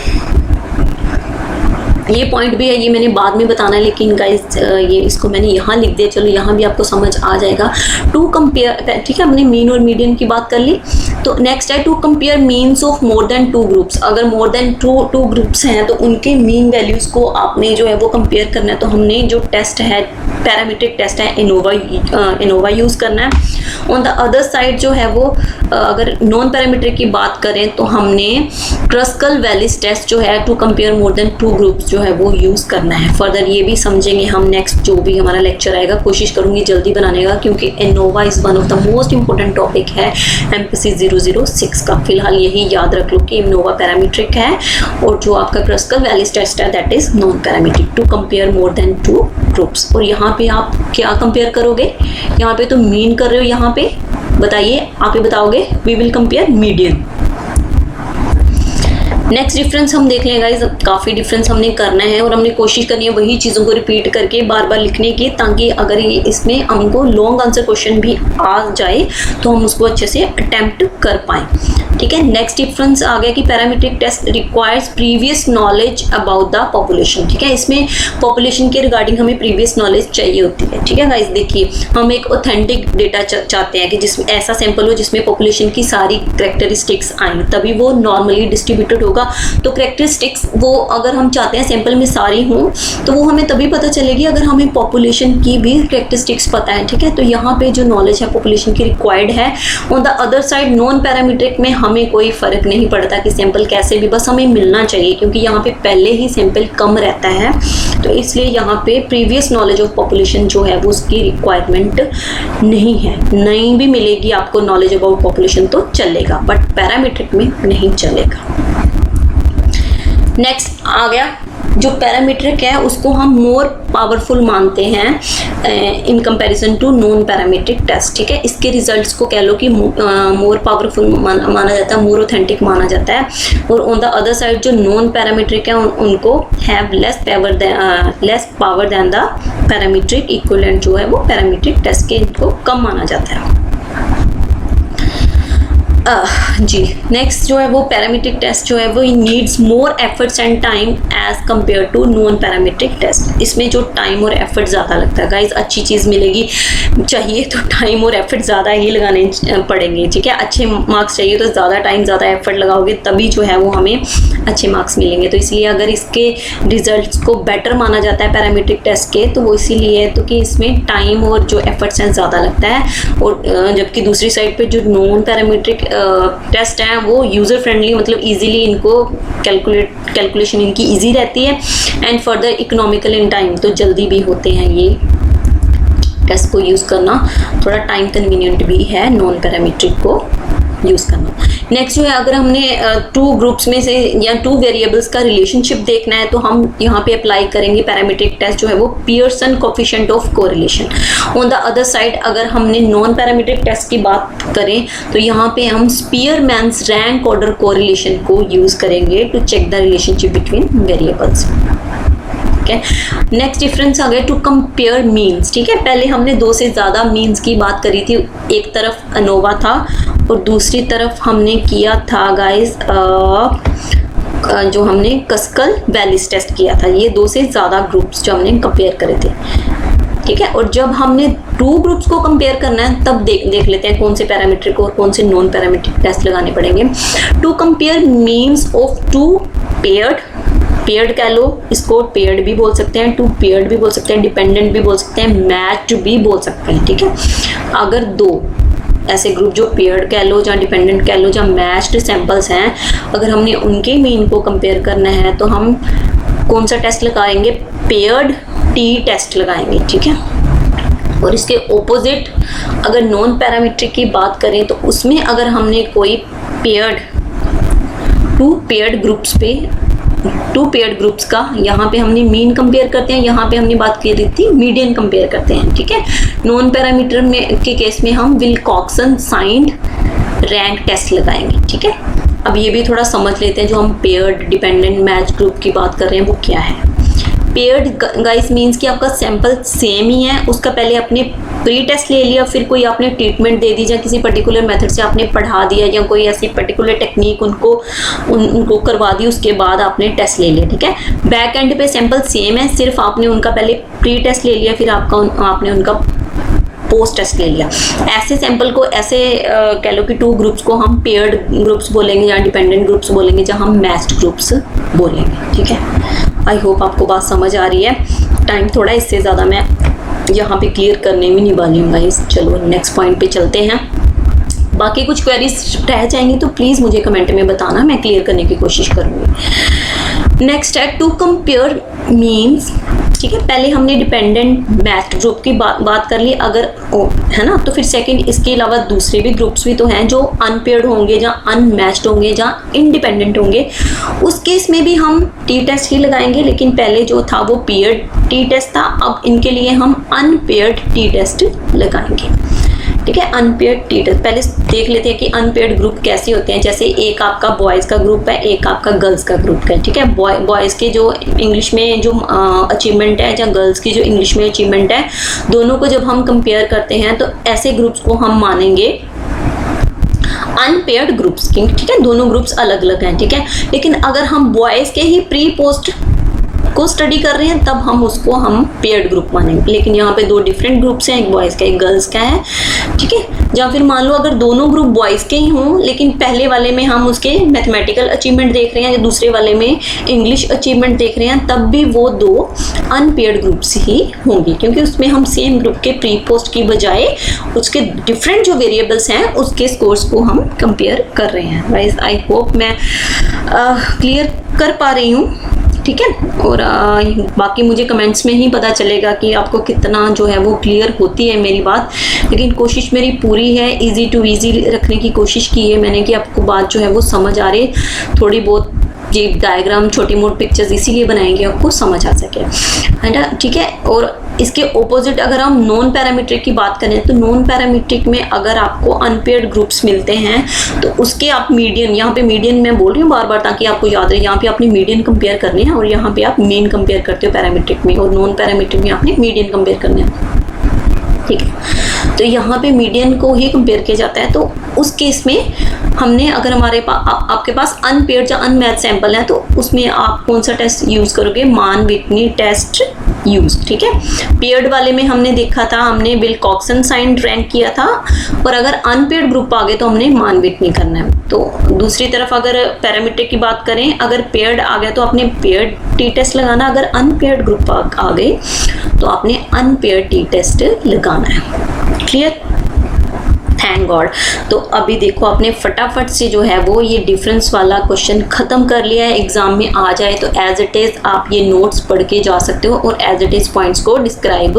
ये पॉइंट भी है, ये मैंने बाद में बताना है, लेकिन गाइस ये इसको मैंने यहाँ लिख दिया, चलो यहाँ भी आपको समझ आ जाएगा। टू कंपेयर, ठीक है, हमने मीन और मीडियन की बात कर ली। तो नेक्स्ट है to compare means of more than 2 groups. अगर मोर देन 2 ग्रुप्स हैं तो उनके मीन वैल्यूज़ को आपने जो है वो कंपेयर करना है। तो हमने जो टेस्ट है पैरामीट्रिक टेस्ट है इनोवा यूज़ करना है। ऑन द अदर साइड जो है वो अगर नॉन पैरामीट्रिक की बात करें तो हमने क्रस्कल वैलिस टेस्ट जो है to compare more than 2 groups जो है वो यूज़ करना है। फर्दर ये भी समझेंगे हम नेक्स्ट जो भी हमारा लेक्चर आएगा, कोशिश करूँगी जल्दी बनाने का, क्योंकि Innova is one of the most important topic है MPC 006 का। फिलहाल यही याद रख लो कि इनोवा पैरामीट्रिक है और जो आपका क्रस्कल वैलिस टेस्ट है that is non parametric to compare more than 2 groups. और यहाँ पे आप क्या कंपेयर करोगे? यहाँ पे तो मीन कर रहे हो, यहाँ पे बताइए, आप ही बताओगे। We will compare median. Next difference हम देख लें गाइस, काफ़ी डिफरेंस हमने करना है और हमने कोशिश करनी है वही चीज़ों को रिपीट करके बार बार लिखने की, ताकि अगर ये इसमें हमको लॉन्ग आंसर क्वेश्चन भी आ जाए तो हम उसको अच्छे से अटेम्प्ट कर पाएँ। ठीक है, नेक्स्ट डिफरेंस आ गया कि parametric test requires previous knowledge about the population. ठीक है, इसमें पॉपुलेशन के रिगार्डिंग हमें प्रीवियस नॉलेज चाहिए होती है। ठीक है गाइस, देखिए हम एक ऑथेंटिक डेटा चाहते हैं कि जिसमें ऐसा सैंपल हो जिसमें पॉपुलेशन की सारी करेक्टरिस्टिक्स आए, तभी वो नॉर्मली डिस्ट्रीब्यूटेड होगा। तो करेक्टरिस्टिक्स वो अगर हम चाहते हैं सैंपल में सारी हों तो वो हमें तभी पता चलेगी अगर हमें पॉपुलेशन की भी करेक्टरिस्टिक्स पता है। ठीक है, तो यहाँ पे जो नॉलेज है पॉपुलेशन की रिक्वायर्ड है। On the other side non parametric में हमें कोई फर्क नहीं पड़ता कि सैंपल कैसे भी, बस हमें मिलना चाहिए, क्योंकि यहाँ पे पहले ही सैंपल कम रहता है, तो इसलिए यहाँ पे प्रीवियस नॉलेज ऑफ पॉपुलेशन जो है वो उसकी रिक्वायरमेंट नहीं है। नहीं भी मिलेगी आपको नॉलेज अबाउट पॉपुलेशन तो चलेगा, बट पैरामीट्रिक में नहीं चलेगा। नेक्स्ट आ गया जो पैरामीट्रिक है उसको हम मोर पावरफुल मानते हैं in comparison to non parametric test. ठीक है, इसके रिजल्ट्स को कह लो कि मोर पावरफुल माना जाता है, मोर ऑथेंटिक माना जाता है। और ऑन द अदर साइड जो नॉन पैरामीट्रिक है उनको have less power than the parametric equivalent जो है वो पैरामीट्रिक टेस्ट के इनको कम माना जाता है। जी नेक्स्ट जो है वो पैरामीट्रिक टेस्ट जो है वो needs more efforts and time as compared to non parametric test. इसमें जो टाइम और एफर्ट ज़्यादा लगता है गाइस, अच्छी चीज़ मिलेगी चाहिए तो टाइम और एफर्ट ज़्यादा ही लगाने पड़ेंगे। ठीक है, अच्छे मार्क्स चाहिए तो ज़्यादा टाइम ज़्यादा एफर्ट लगाओगे तभी जो है वो हमें अच्छे मार्क्स मिलेंगे। तो इसलिए अगर इसके रिजल्ट्स को बेटर माना जाता है पैरामीट्रिक टेस्ट के, तो वो इसीलिए है तो कि इसमें टाइम और जो एफर्ट्स हैं ज़्यादा लगता है। और जबकि दूसरी साइड पे जो नॉन पैरामीट्रिक टेस्ट हैं वो यूज़र फ्रेंडली, मतलब इजीली इनको कैलकुलेशन इनकी इजी रहती है and further economical in time, तो जल्दी भी होते हैं ये टेस्ट को यूज़ करना, थोड़ा टाइम कन्वीनियंट भी है नॉन पैरामीट्रिक को यूज़ करना। नेक्स्ट जो है अगर हमने 2 ग्रुप्स में से या 2 वेरिएबल्स का रिलेशनशिप देखना है तो हम यहाँ पे अप्लाई करेंगे पैरामीट्रिक टेस्ट जो है वो Pearson coefficient of correlation. On the other side अगर हमने नॉन पैरामीट्रिक टेस्ट की बात करें तो यहाँ पे हम स्पीयरमैन्स रैंक ऑर्डर कोरिलेशन को यूज़ करेंगे to check the relationship between variables. ठीक है, नेक्स्ट डिफरेंस आ गया टू कंपेयर मीन्स। ठीक है, पहले हमने 2 से ज़्यादा मीन्स की बात करी थी, एक तरफ अनोवा था और दूसरी तरफ हमने किया था गाइस जो हमने क्रस्कल वैलिस टेस्ट किया था। ये 2 से ज़्यादा ग्रुप्स जो हमने कंपेयर करे थे। ठीक है, और जब हमने 2 ग्रुप्स को कंपेयर करना है तब देख लेते हैं कौन से पैरामीट्रिक और कौन से नॉन पैरामीट्रिक टेस्ट लगाने पड़ेंगे। To compare means of 2 paired कह लो, इसको पेयर्ड भी बोल सकते हैं, 2 पेयर्ड भी बोल सकते हैं, डिपेंडेंट भी बोल सकते हैं, मैच्ड भी बोल सकते हैं। ठीक है, अगर 2 ऐसे ग्रुप जो पेयर्ड कह लो या डिपेंडेंट कह लो या मैच्ड सैंपल्स हैं, अगर हमने उनके मीन को कंपेयर करना है तो हम कौन सा टेस्ट लगाएंगे? पेयर्ड टी टेस्ट लगाएंगे। ठीक है, और इसके ऑपोजिट अगर नॉन पैरामीट्रिक की बात करें तो उसमें अगर हमने कोई टू पेयर्ड ग्रुप्स का यहाँ पे हमने मीन कंपेयर करते हैं, यहाँ पे हमने बात की थी मीडियन कंपेयर करते हैं। ठीक है, नॉन पैरामीटर में के केस में हम विल्कॉक्सन साइंड रैंक टेस्ट लगाएंगे। ठीक है, अब ये भी थोड़ा समझ लेते हैं जो हम पेयर्ड डिपेंडेंट मैच ग्रुप की बात कर रहे हैं वो क्या है। पेयर्ड गाइस मीन्स कि आपका सैंपल सेम ही है, उसका पहले आपने प्री टेस्ट ले लिया, फिर कोई आपने ट्रीटमेंट दे दी या किसी पर्टिकुलर मेथड से आपने पढ़ा दिया या कोई ऐसी पर्टिकुलर टेक्निक उनको करवा दी, उसके बाद आपने टेस्ट ले लिया। ठीक है, बैक एंड पे सैंपल सेम है, सिर्फ आपने उनका पहले प्री टेस्ट ले लिया, फिर आपने उनका पोस्ट टेस्ट ले लिया। ऐसे सैंपल को ऐसे कह लो कि 2 ग्रुप्स को हम पेयर्ड ग्रुप्स बोलेंगे या डिपेंडेंट ग्रुप्स बोलेंगे या हम मैच्ड ग्रुप्स बोलेंगे। ठीक है, आई होप आपको बात समझ आ रही है। टाइम थोड़ा इससे ज़्यादा मैं यहाँ पे क्लियर करने भी नहीं वाली हूँ गाइस। चलो नेक्स्ट पॉइंट पे चलते हैं। बाकी कुछ क्वेरीज रह जाएंगी तो प्लीज़ मुझे कमेंट में बताना, मैं क्लियर करने की कोशिश करूँगी। नेक्स्ट है टू कंपेयर मीन्स, ठीक है। पहले हमने डिपेंडेंट मैच्ड ग्रुप की बात कर ली, अगर है ना, तो फिर सेकंड इसके अलावा दूसरे भी ग्रुप्स भी तो हैं जो अनपेयर्ड होंगे, जहाँ अनमैच्ड होंगे, जहाँ इंडिपेंडेंट होंगे, उस केस में भी हम टी टेस्ट ही लगाएंगे। लेकिन पहले जो था वो पेयर्ड टी टेस्ट था, अब इनके लिए हम अनपेयर्ड टी टेस्ट लगाएंगे, ठीक है। अनपेयर्ड टी टेस्ट पहले देख लेते हैं कि अनपेयर्ड ग्रुप कैसे होते हैं। जैसे एक आपका बॉयज़ का ग्रुप है, एक आपका गर्ल्स का ग्रुप है, ठीक है। बॉयज़ के जो इंग्लिश में जो अचीवमेंट है, या गर्ल्स की जो इंग्लिश में अचीवमेंट है, दोनों को जब हम कंपेयर करते हैं तो ऐसे ग्रुप्स को हम मानेंगे अनपेयर्ड ग्रुप्स की, ठीक है। दोनों ग्रुप्स अलग अलग हैं, ठीक है। लेकिन अगर हम बॉयज़ के ही प्री पोस्ट को स्टडी कर रहे हैं तब हम उसको हम पेयर्ड ग्रुप मानेंगे। लेकिन यहाँ पे दो डिफरेंट ग्रुप्स हैं, एक बॉयज़ का एक गर्ल्स का है, ठीक है। या फिर मान लो अगर दोनों ग्रुप बॉयज़ के ही हों, लेकिन पहले वाले में हम उसके मैथमेटिकल अचीवमेंट देख रहे हैं या दूसरे वाले में इंग्लिश अचीवमेंट देख रहे हैं, तब भी वो दो अनपेयर्ड ग्रुप्स ही होंगी, क्योंकि उसमें हम सेम ग्रुप के प्री पोस्ट की बजाय उसके डिफरेंट जो वेरिएबल्स हैं उसके स्कोर्स को हम कंपेयर कर रहे हैं। गाइस आई होप मैं क्लियर कर पा रही हूँ, ठीक है। और बाकी मुझे कमेंट्स में ही पता चलेगा कि आपको कितना जो है वो क्लियर होती है मेरी बात। लेकिन कोशिश मेरी पूरी है इजी टू इजी रखने की कोशिश की है मैंने, कि आपको बात जो है वो समझ आ रही, थोड़ी बहुत ये डायग्राम छोटी मोटी पिक्चर्स इसीलिए बनाएंगे आपको समझ आ सके, है ना, ठीक है। और इसके ओपोजिट अगर हम नॉन पैरामीट्रिक की बात करें तो नॉन पैरामीट्रिक में अगर आपको अनपेयर्ड ग्रुप्स मिलते हैं तो उसके आप मीडियन, यहाँ पे मीडियन मैं बोल रही हूँ बार बार ताकि आपको याद रहे, यहाँ पे आपने मीडियन कंपेयर करने हैं और यहाँ पे आप मीन कंपेयर करते हो पैरामीट्रिक में, और नॉन पैरामीट्रिक में आपने मीडियन कंपेयर करने हैं, ठीक है। तो यहाँ पे मीडियन को ही कंपेयर किया जाता है। तो उस केस में हमने अगर हमारे पास आपके पास अनपेयर्ड या अनमैच्ड सैंपल है तो उसमें आप कौन सा टेस्ट यूज़ करोगे, मान विटनी टेस्ट यूज, ठीक है। पेयर्ड वाले में हमने देखा था, हमने विल्कॉक्सन साइन रैंक किया था, और अगर अनपेयर्ड ग्रुप आ गए तो हमने मान विटनी करना है। तो दूसरी तरफ अगर पैरामीट्रिक की बात करें, अगर पेयर्ड आ गया तो आपने पेयर्ड टी टेस्ट लगाना, अगर अनपेयर्ड ग्रुप आ गए तो आपने अनपेयर्ड टी टेस्ट लगाना है। क्लियर? Thank God. तो अभी देखो आपने फटाफट से जो है वो ये डिफरेंस वाला क्वेश्चन खत्म कर लिया है। एग्जाम में आ जाए तो एज इट इज आप ये नोट्स पढ़ के जा सकते हो और एज इट इज पॉइंट्स को डिस्क्राइब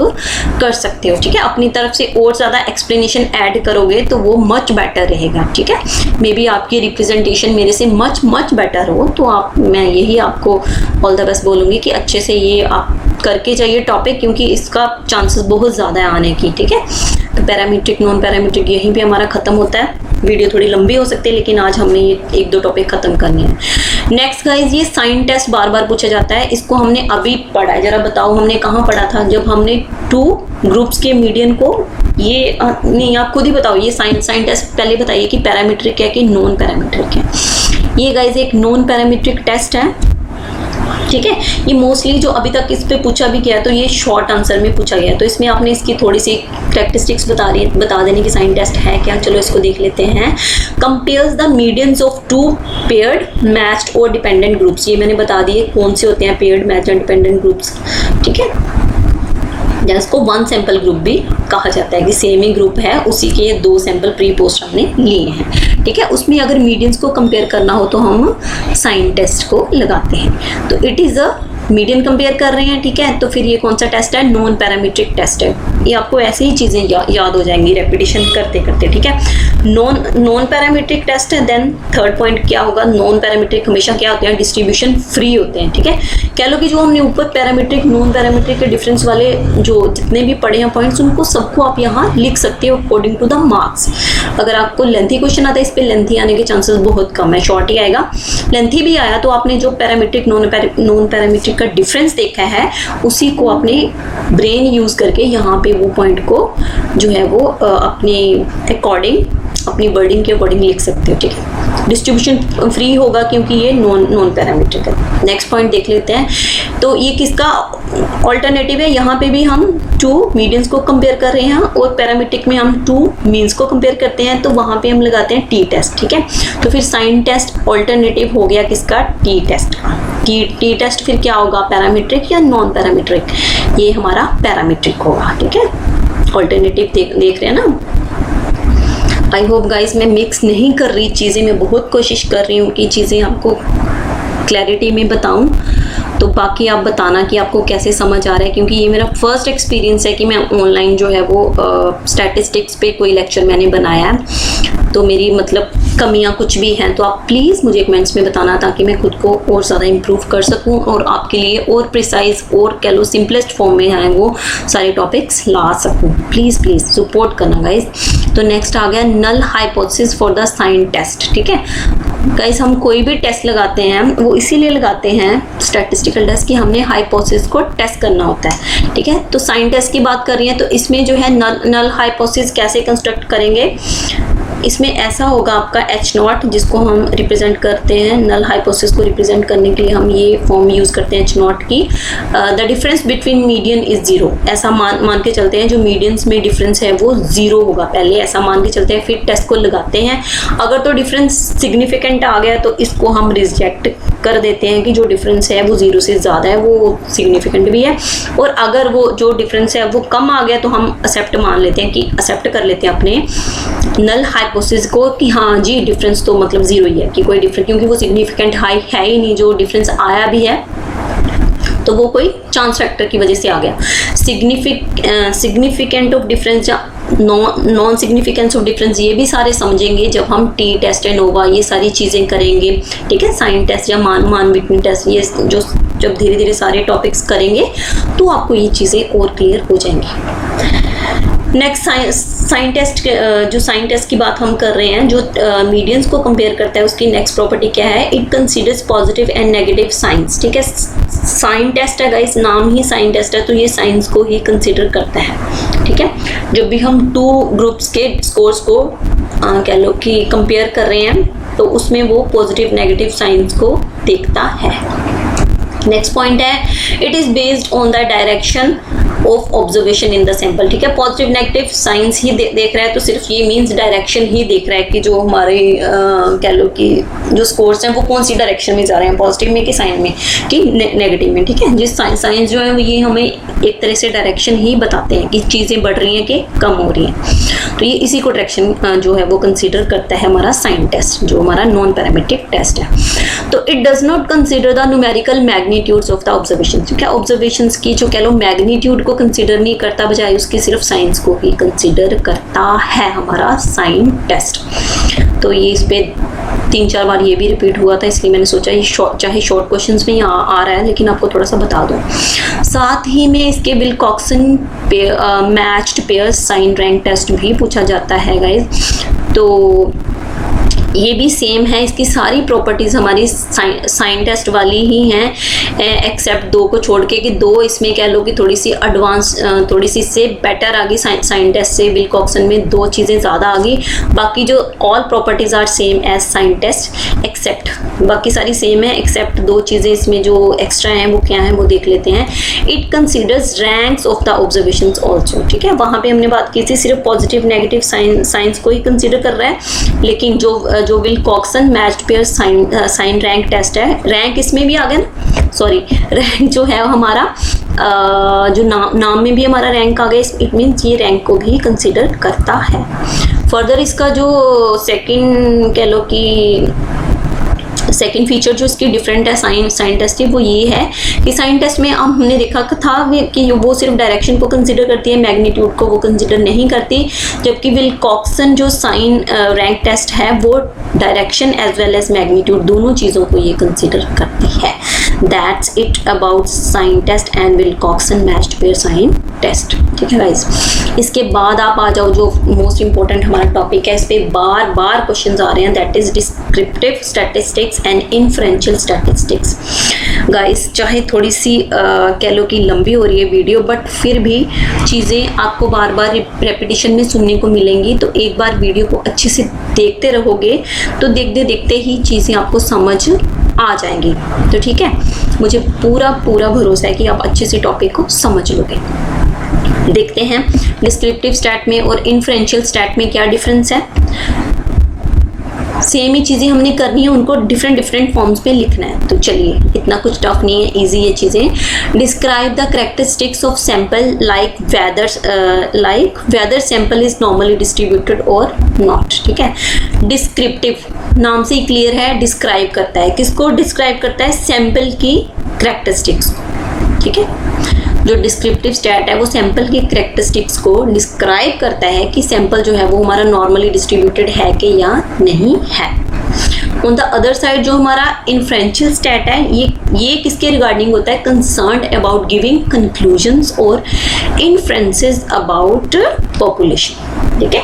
कर सकते हो, ठीक है। अपनी तरफ से और ज़्यादा एक्सप्लेनेशन ऐड करोगे तो वो मच बेटर रहेगा, ठीक है। मे बी आपकी रिप्रेजेंटेशन मेरे से मच बेटर हो, तो मैं यही आपको ऑल द बेस्ट बोलूँगी कि अच्छे से ये आप करके जाइए टॉपिक, क्योंकि इसका चांसेस बहुत ज़्यादा है आने की, ठीक है। तो पैरामीट्रिक नॉन पैरामीट्रिक यहीं पे हमारा ख़त्म होता है। वीडियो थोड़ी लंबी हो सकती है लेकिन आज हमने ये एक दो टॉपिक ख़त्म करने हैं। नेक्स्ट गाइज, ये साइन टेस्ट बार बार पूछा जाता है, इसको हमने अभी पढ़ा है। जरा बताओ हमने कहाँ पढ़ा था, जब हमने 2 ग्रुप्स के मीडियन को, ये नहीं आप खुद ही बताओ, ये साइन टेस्ट पहले बताइए कि पैरामीट्रिक है कि नॉन पैरामीट्रिक है। ये गाइज एक नॉन पैरामीट्रिक टेस्ट है, ठीक है। ये मोस्टली जो अभी तक इस पे पूछा भी गया तो ये शॉर्ट आंसर में पूछा गया, तो इसमें आपने इसकी थोड़ी सी कैरेक्टरिस्टिक्स बता देने की साइन टेस्ट है क्या। चलो इसको देख लेते हैं। Compares the medians of 2 paired matched और डिपेंडेंट ग्रुप्स। ये मैंने बता दिए कौन से होते हैं paired matched and dependent groups, ठीक है। जिसको 1 सैंपल ग्रुप भी कहा जाता है, कि सेम ही ग्रुप है, उसी के 2 सैंपल प्री पोस्ट हमने लिए हैं, ठीक है। उसमें अगर मीडियंस को कंपेयर करना हो तो हम साइन टेस्ट को लगाते हैं। तो it is a median compare कर रहे हैं, ठीक है। तो फिर ये कौन सा टेस्ट है, नॉन पैरामीट्रिक टेस्ट है। ये आपको ऐसी ही चीज़ें याद हो जाएंगी रेपिटेशन करते करते, ठीक है। नॉन पैरामीट्रिक टेस्ट है। देन थर्ड पॉइंट क्या होगा, नॉन पैरामीट्रिक हमेशा क्या होते हैं, डिस्ट्रीब्यूशन फ्री होते हैं, ठीक है। कह लो कि जो हमने ऊपर पैरामीट्रिक नॉन पैरामीट्रिक के डिफरेंस वाले जो जितने भी पढ़े हैं पॉइंट्स, उनको सबको आप यहाँ लिख सकते हो अकॉर्डिंग टू द मार्क्स। अगर आपको लेंथी क्वेश्चन आता है, इस पर लेंथी आने के चांसेस बहुत कम है, शॉर्ट ही आएगा। लेंथी भी आया तो आपने जो पैरामीट्रिक नॉन पैरामीट्रिक का डिफरेंस देखा है उसी को अपने ब्रेन यूज करके यहाँ पे वो पॉइंट को जो है वो अपने अकॉर्डिंग, अपनी वर्डिंग के अकॉर्डिंग लिख सकते हो, ठीक है। डिस्ट्रीब्यूशन फ्री होगा क्योंकि ये नॉन पैरामीट्रिक है। नेक्स्ट पॉइंट देख लेते हैं। तो ये किसका ऑल्टरनेटिव है, यहाँ पे भी हम 2 मीडियंस को कंपेयर कर रहे हैं और पैरामीट्रिक में हम 2 मीन्स को कंपेयर करते हैं, तो वहाँ पे हम लगाते हैं टी टेस्ट, ठीक है। तो फिर साइन टेस्ट ऑल्टरनेटिव हो गया किसका, टी टेस्ट का। टी टेस्ट फिर क्या होगा, पैरामीट्रिक या नॉन पैरामीट्रिक? ये हमारा पैरामीट्रिक होगा, ठीक है। ऑल्टरनेटिव देख रहे हैं ना। आई होप गाइस मैं मिक्स नहीं कर रही चीज़ें, मैं बहुत कोशिश कर रही हूँ कि चीज़ें आपको क्लैरिटी में बताऊं। तो बाकी आप बताना कि आपको कैसे समझ आ रहा है, क्योंकि ये मेरा फर्स्ट एक्सपीरियंस है कि मैं ऑनलाइन जो है वो स्टैटिस्टिक्स पे कोई लेक्चर मैंने बनाया है। तो मेरी मतलब कमियां कुछ भी हैं तो आप प्लीज़ मुझे कमेंट्स में बताना, ताकि मैं खुद को और ज़्यादा इम्प्रूव कर सकूं और आपके लिए और प्रिसाइज और कह लो सिंपलेस्ट फॉर्म में है वो सारे टॉपिक्स ला सकूं। प्लीज़ प्लीज़ सपोर्ट करना गाइज। तो नेक्स्ट आ गया null hypothesis for the sign test, ठीक है गाइज। हम कोई भी टेस्ट लगाते हैं वो इसीलिए लगाते हैं स्टैटिस्टिकल टेस्ट कि हमने हाइपोथेसिस को टेस्ट करना होता है, ठीक है। तो साइन टेस्ट की बात कर रही हैं तो इसमें जो है नल हाइपोथेसिस कैसे कंस्ट्रक्ट करेंगे, इसमें ऐसा होगा आपका H0 जिसको हम रिप्रेजेंट करते हैं, नल हाइपोथेसिस को रिप्रेजेंट करने के लिए हम ये फॉर्म यूज़ करते हैं H0 की। The difference between median is zero, ऐसा मान के चलते हैं जो मीडियंस में डिफरेंस है वो ज़ीरो होगा, पहले ऐसा मान के चलते हैं, फिर टेस्ट को लगाते हैं। अगर तो डिफरेंस सिग्निफिकेंट आ गया तो इसको हम रिजेक्ट कर देते हैं कि जो डिफरेंस है वो ज़ीरो से ज़्यादा है, वो सिग्निफिकेंट भी है। और अगर वो जो डिफरेंस है वो कम आ गया तो हम एक्सेप्ट मान लेते हैं कि एक्सेप्ट कर लेते हैं अपने नल हाइपोथेसिस को कि हाँ जी डिफरेंस तो मतलब ज़ीरो ही है, कि कोई डिफरेंस, क्योंकि वो सिग्निफिकेंट हाई है ही नहीं, जो डिफरेंस आया भी है तो वो कोई चांस फैक्टर की वजह से आ गया। सिग्निफिकेंट ऑफ डिफरेंस या नॉन सिग्निफिकेंस ऑफ डिफरेंस ये भी सारे समझेंगे जब हम टी टेस्ट एनोवा ये सारी चीज़ें करेंगे, ठीक है। साइन टेस्ट या मान विटनी टेस्ट, ये जो जब धीरे धीरे सारे टॉपिक्स करेंगे तो आपको ये चीज़ें और क्लियर हो जाएंगी। नेक्स्ट साइन टेस्ट, जो साइन टेस्ट की बात हम कर रहे हैं, जो मीडियंस को कंपेयर करता है, उसकी नेक्स्ट प्रॉपर्टी क्या है, it considers positive and negative science, ठीक है। साइन टेस्ट है गाइस, नाम ही साइन टेस्ट है तो ये साइंस को ही कंसीडर करता है, ठीक है। जब भी हम टू ग्रुप्स के स्कोर्स को कह लो कि कंपेयर कर रहे हैं तो उसमें वो पॉजिटिव नेगेटिव साइंस को देखता है। नेक्स्ट पॉइंट है it is based on the direction of observation in the sample, ठीक है। पॉजिटिव नेगेटिव साइंस ही देख रहा है तो सिर्फ ये मीन्स डायरेक्शन ही देख रहा है कि जो हमारे कह लो कि जो स्कोर्स हैं वो कौन सी डायरेक्शन में जा रहे हैं, पॉजिटिव में कि साइन में कि नेगेटिव में, ठीक है। जिस साइंस जो है ये हमें एक तरह से डायरेक्शन ही बताते हैं कि चीज़ें बढ़ रही हैं कि कम हो रही हैं। तो ये इसी को डायरेक्शन जो है वो कंसिडर करता है हमारा साइन टेस्ट, जो हमारा नॉन पैरामीट्रिक टेस्ट है। तो it does not consider the numerical magnitudes of the observation, ठीक है। ऑब्जर्वेशंस की जो कह लो मैग्नीट्यूड को कंसिडर नहीं करता, बजाय उसकी सिर्फ साइंस को ही कंसिडर करता है हमारा साइन टेस्ट। तो ये इस पे 3-4 बार ये भी रिपीट हुआ था, इसलिए मैंने सोचा ये चाहे शॉर्ट क्वेश्चंस में आ रहा है लेकिन आपको थोड़ा सा बता दूं। साथ ही में इसके Wilcoxon matched pair sign rank test भी पूछा जाता है गाइस। तो ये भी सेम है, इसकी सारी प्रॉपर्टीज़ हमारी साइन टेस्ट वाली ही हैं, एक्सेप्ट दो को छोड़ के, कि दो इसमें कह लो कि थोड़ी सी एडवांस, थोड़ी सी इससे बेटर आ गई साइन टेस्ट से, विल्कॉक्सन में 2 चीज़ें ज़्यादा आ गई। बाकी जो all properties are same as sign test, except बाकी सारी सेम है, एक्सेप्ट 2 चीज़ें इसमें जो एक्स्ट्रा हैं वो क्या हैं वो देख लेते हैं। It considers ranks of the observations also, ठीक है। वहाँ पे हमने बात की थी सिर्फ पॉजिटिव नेगेटिव साइंस को ही कंसिडर कर रहा है, लेकिन जो Wilcoxon matched pair sign rank test है, रैंक इसमें भी आ गया ना, सॉरी रैंक जो है हमारा जो नाम में भी हमारा रैंक आ गया, इट मीन्स ये रैंक को भी कंसिडर करता है। फर्दर इसका जो सेकंड कह लो कि सेकेंड फीचर जो इसकी डिफरेंट है साइन टेस्ट की, वो ये है कि साइन टेस्ट में हमने देखा था कि वो सिर्फ डायरेक्शन को कंसिडर करती है, मैग्नीट्यूड को वो कंसिडर नहीं करती, जबकि विल्कॉक्सन जो साइन रैंक टेस्ट है वो direction as well as magnitude दोनों चीज़ों को ये कंसिडर करती है। That's it about sign test and Wilcoxon matched pair sign test, ठीक है गाइस। इसके बाद आप आ जाओ जो मोस्ट इंपॉर्टेंट हमारा टॉपिक है, इस पर बार बार क्वेश्चन आ रहे हैं, that is descriptive statistics and inferential statistics. Guys चाहे थोड़ी सी कह लो कि लंबी हो रही है वीडियो, बट फिर भी चीज़ें आपको बार बार रेपिटेशन में सुनने को मिलेंगी, तो एक बार वीडियो को अच्छे से देखते रहोगे तो देखते देखते ही चीज़ें आपको समझ आ जाएंगी। तो ठीक है, मुझे पूरा भरोसा है कि आप अच्छे से टॉपिक को समझ लोगे। देखते हैं डिस्क्रिप्टिव स्टैट में और इन्फ्रेंशियल स्टैट में क्या डिफरेंस है। सेम ही चीज़ें हमने करनी है, उनको डिफरेंट डिफरेंट फॉर्म्स में लिखना है। तो चलिए, इतना कुछ टफ नहीं है, इजी ये चीज़ें। Describe the characteristics of sample like whether sample is normally distributed और नॉट। ठीक है, डिस्क्रिप्टिव नाम से ही क्लियर है, डिस्क्राइब करता है, किसको डिस्क्राइब करता है? सैंपल की कैरेक्टरिस्टिक्स। ठीक है, जो डिस्क्रिप्टिव स्टैट है वो सैंपल की कैरेक्टरिस्टिक्स को डिस्क्राइब करता है कि सैंपल जो है वो हमारा नॉर्मली डिस्ट्रीब्यूटेड है कि या नहीं है। ऑन द अदर साइड जो हमारा इन्फ्रेंशियल स्टैट है, ये किसके रिगार्डिंग होता है? कंसर्न्ड अबाउट गिविंग कंक्लूजन्स और इन्फ्रेंसेस अबाउट पॉपुलेशन। ठीक है,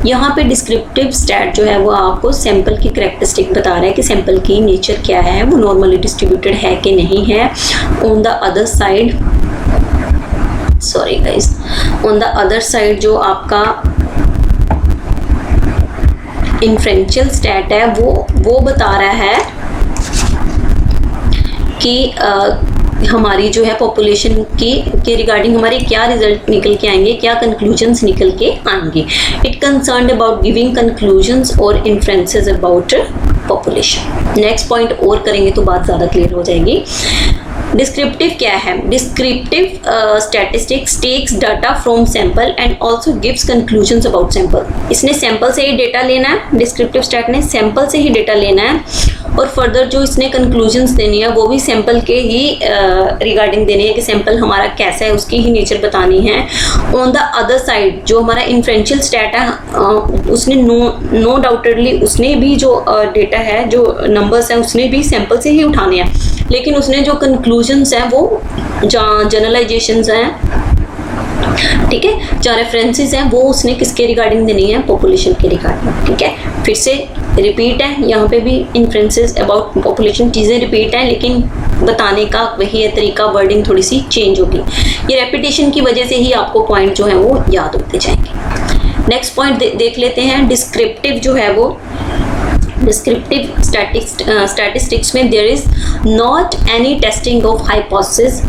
यहाँ पे डिस्क्रिप्टिव स्टैट जो है वो आपको सैंपल की कैरेक्टरिस्टिक बता रहा है कि सैंपल की नेचर क्या है, वो नॉर्मली डिस्ट्रीब्यूटेड है कि नहीं है। On the other side, sorry guys, on the other side जो आपका इन्फ्रेंशियल स्टैट है वो बता रहा है कि हमारी जो है पॉपुलेशन के रिगार्डिंग हमारे क्या रिजल्ट निकल के आएंगे, क्या कंक्लूजन्स निकल के आएंगे। It concerned about giving conclusions और inferences about population. Next point और करेंगे तो बात ज़्यादा क्लियर हो जाएगी। डिस्क्रिप्टिव क्या है? Descriptive statistics takes data from sample and also gives conclusions about sample. इसने सैंपल से ही डेटा लेना है, डिस्क्रिप्टिव स्टैट ने सैंपल से ही डेटा लेना है और फर्दर जो इसने कंक्लूजन्स देनी है वो भी सैंपल के ही रिगार्डिंग देनी है कि सैंपल हमारा कैसा है, उसकी ही नेचर बतानी है। ऑन द अदर साइड जो हमारा इन्फ्रेंशियल स्टैट है, उसने नो डाउटेडली उसने भी जो डेटा है, जो नंबर्स हैं, उसने भी सैंपल से ही उठाने हैं, लेकिन उसने जो कंक्लूजन्स हैं वो जनरलाइजेशंस हैं, ठीक है, जहाँ रेफरेंसेस हैं वो उसने किसके रिगार्डिंग देनी है? पॉपुलेशन के रिगार्डिंग। ठीक है, फिर से रिपीट है, यहाँ पे भी इन्फ्रेंसेस अबाउट पॉपुलेशन चीज़ें रिपीट हैं, लेकिन बताने का वही है तरीका, वर्डिंग थोड़ी सी चेंज होगी। ये रेपिटेशन की वजह से ही आपको पॉइंट जो है वो याद होते जाएंगे। नेक्स्ट पॉइंट देख लेते हैं। डिस्क्रिप्टिव जो है वो डिस्क्रिप्टिव स्टैटिस्टिक्स में there is not any testing of hypothesis,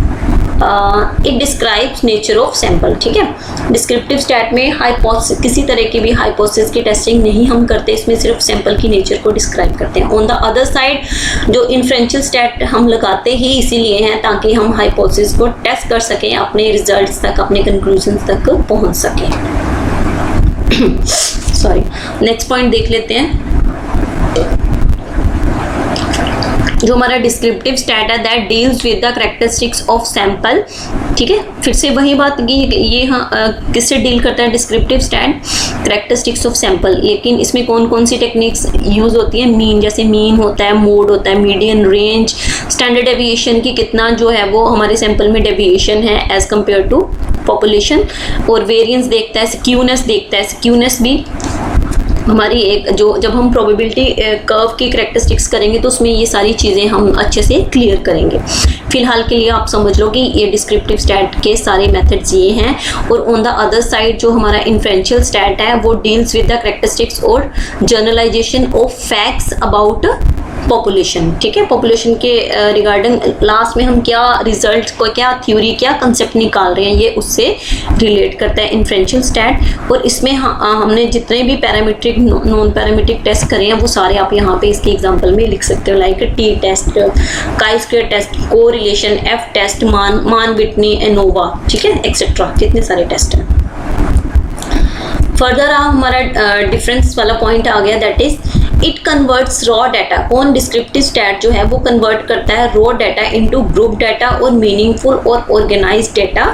it describes nature of sample. ठीक है, डिस्क्रिप्टिव स्टैट में हाइपोथेसिस, किसी तरह की भी हाइपोथेसिस की टेस्टिंग नहीं हम करते, इसमें सिर्फ सैंपल की नेचर को डिस्क्राइब करते हैं। ऑन द अदर साइड जो इन्फ्रेंशियल स्टैट हम लगाते ही इसीलिए हैं ताकि हम हाइपोथेसिस को टेस्ट कर सकें, अपने रिजल्ट्स तक, अपने कंक्लूजन्स तक पहुंच सकें। सॉरी, नेक्स्ट पॉइंट देख लेते हैं। जो हमारा डिस्क्रिप्टिव स्टैट है that deals with the characteristics of sample. ठीक है, फिर से वही बात कि ये किससे डील करता है? Descriptive stat characteristics of sample. लेकिन इसमें कौन कौन सी टेक्निक्स यूज होती है? मीन, जैसे मीन होता है, मोड होता है, मीडियन, रेंज, स्टैंडर्ड डेविएशन की कितना जो है वो हमारे सैंपल में डेविएशन है एज कम्पेयर टू पॉपुलेशन, और वेरिएंस देखता है, स्क्यूनेस देखता है। स्क्यूनेस भी हमारी एक जो जब हम प्रोबेबिलिटी कर्व की कैरेक्टरिस्टिक्स करेंगे तो उसमें ये सारी चीज़ें हम अच्छे से क्लियर करेंगे। फिलहाल के लिए आप समझ लो कि ये डिस्क्रिप्टिव स्टैट के सारे मेथड्स ये हैं। और ऑन द अदर साइड जो हमारा इन्फ्रेंशियल स्टैट है वो डील्स विद द कैरेक्टरिस्टिक्स और generalisation of facts about population. ठीक है, पॉपुलेशन के रिगार्डिंग लास्ट में हम क्या रिजल्ट को, क्या थ्योरी, क्या कंसेप्ट निकाल रहे हैं, ये उससे रिलेट करता है इन्फ्रेंशियल स्टैट। और इसमें हमने जितने भी पैरामीट्रिक, नॉन पैरामीट्रिक टेस्ट करे हैं वो सारे आप यहाँ पे इसके एग्जांपल में लिख सकते हो, like T test, chi square test, correlation, F test, Mann Whitney, ANOVA, ठीक है, एक्सेट्रा, जितने सारे टेस्ट हैं। फर्दर हमारा डिफरेंस वाला पॉइंट आ गया, that is it converts raw data. कौन? डिस्क्रिप्टिव स्टैट जो है वो कन्वर्ट करता है raw data into group data और मीनिंगफुल और organised data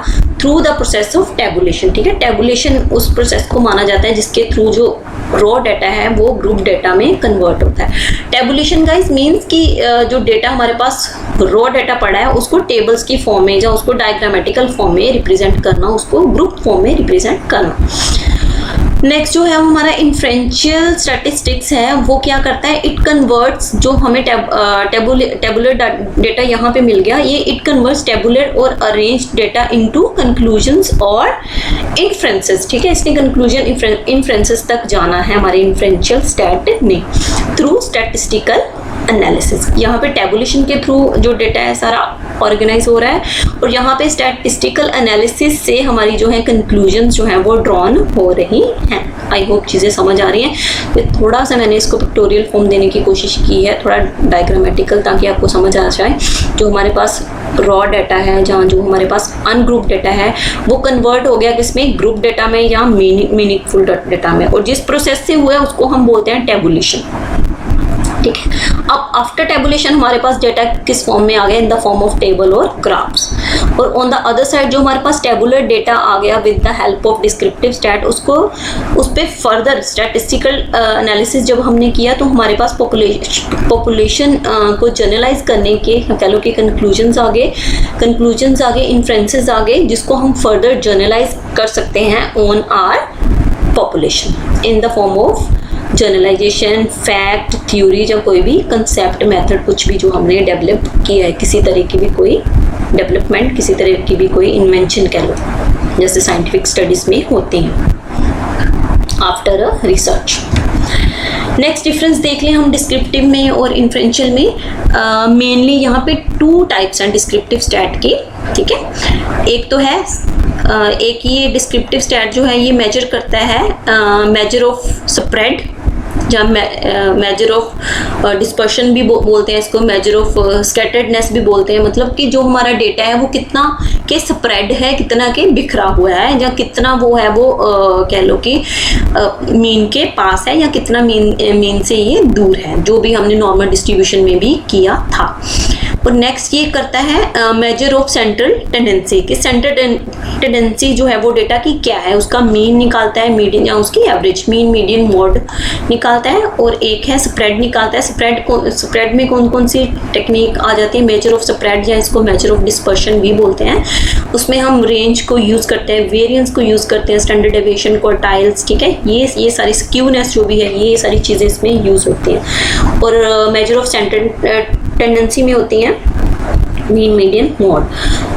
through the process of tabulation. ठीक है, टेबुलेशन उस प्रोसेस को माना जाता है जिसके थ्रू जो रॉ डाटा है वो ग्रुप डाटा में कन्वर्ट होता है। टेबुलेशन गाइस मीन्स कि जो डेटा हमारे पास रॉ डाटा पड़ा है उसको टेबल्स की फॉर्म में या उसको डायग्रामेटिकल फॉर्म में रिप्रेजेंट करना, उसको ग्रुप फॉर्म में रिप्रेजेंट करना। नेक्स्ट जो है हमारा इन्फ्रेंशियल स्टैटिस्टिक्स है, वो क्या करता है? इट कन्वर्ट्स, जो हमें टेबुलर डेटा यहाँ पे मिल गया, ये इट कन्वर्ट्स टेबुलर और अरेंज डेटा इनटू कंक्लूजन्स और इन्फ्रेंसेस। ठीक है, इसने कंक्लूजन इन्फ्रेंसेस तक जाना है हमारे इन्फ्रेंशियल स्टैट में थ्रू स्टैटिस्टिकल एनालिसिस। यहाँ पे टेबुलेशन के थ्रू जो डेटा है सारा ऑर्गेनाइज हो रहा है और यहाँ पे स्टैटिस्टिकल एनालिसिस से हमारी जो है कंक्लूजन्स जो है वो ड्रॉन हो रही हैं। आई होप चीज़ें समझ आ रही हैं। तो थोड़ा सा मैंने इसको पिक्टोरियल फॉर्म देने की कोशिश की है, थोड़ा डायग्रामेटिकल, ताकि आपको समझ आ जाए। जो हमारे पास रॉ डाटा है, जहाँ जो हमारे पास अनग्रुप डाटा है, वो कन्वर्ट हो गया किसमें, ग्रुप डाटा में या मीनिंगफुल डाटा में, और जिस प्रोसेस से हुआ है उसको हम बोलते हैं टेबुलेशन। ठीक है, अब आफ्टर टेबुलेशन हमारे पास डाटा किस फॉर्म में आ गया, in the form of table और ग्राफ्स। और ऑन द अदर साइड जो हमारे पास टेबुलर डेटा आ गया with the help of descriptive stat, उसको उस पर फर्दर स्टैटिस्टिकल एनालिसिस जब हमने किया तो हमारे पास पॉपुलेशन को जनरलाइज करने के कह लो कि कंक्लूजन्स आ गए, इन्फ्रेंसेस आ गए, जिसको हम फर्दर जनरलाइज कर सकते हैं on our population in the form of generalisation, fact, theory, या कोई भी कंसेप्ट, मेथड, कुछ भी जो हमने डेवलप किया है, किसी तरह की भी कोई डेवलपमेंट, किसी तरह की भी कोई इन्वेंशन कह लो, जैसे साइंटिफिक स्टडीज में होते हैं after a research. Next difference देख लें हम डिस्क्रिप्टिव में और इन्फ्रेंशियल में। मेनली यहाँ पे 2 टाइप्स हैं डिस्क्रिप्टिव स्टैट के, ठीक है। एक तो है एक ये डिस्क्रिप्टिव स्टैट जो है ये मेजर करता है मेजर ऑफ स्प्रेड, या मेजर ऑफ डिस्पर्शन भी बोलते हैं इसको, मेजर ऑफ स्कैटर्डनेस भी बोलते हैं। मतलब कि जो हमारा डेटा है वो कितना के स्प्रेड है, कितना के बिखरा हुआ है, या कितना वो है वो कह लो कि मीन के पास है, या कितना मीन से ये दूर है, जो भी हमने नॉर्मल डिस्ट्रीब्यूशन में भी किया था। और नेक्स्ट ये करता है मेजर ऑफ सेंट्रल टेंडेंसी, कि सेंट्रल टेंडेंसी जो है वो डेटा की क्या है, उसका मीन निकालता है, मीडियन या उसकी एवरेज, मीन मीडियन मोड निकालता है। और एक है स्प्रेड निकालता है। स्प्रेड में कौन कौन सी टेक्निक आ जाती है, मेजर ऑफ स्प्रेड या इसको मेजर ऑफ डिस्पर्शन भी बोलते हैं। उसमें हम रेंज को यूज़ करते हैं, वेरिएंस को यूज़ करते हैं, स्टैंडर्ड डेविएशन, क्वार्टाइल्स, ठीक है। ये सारी स्क्यूनेस जो भी है, ये सारी चीज़ें इसमें यूज़ होती हैं। और मेजर ऑफ सेंट्रल टेंडेंसी में होती हैं mean, median, mode.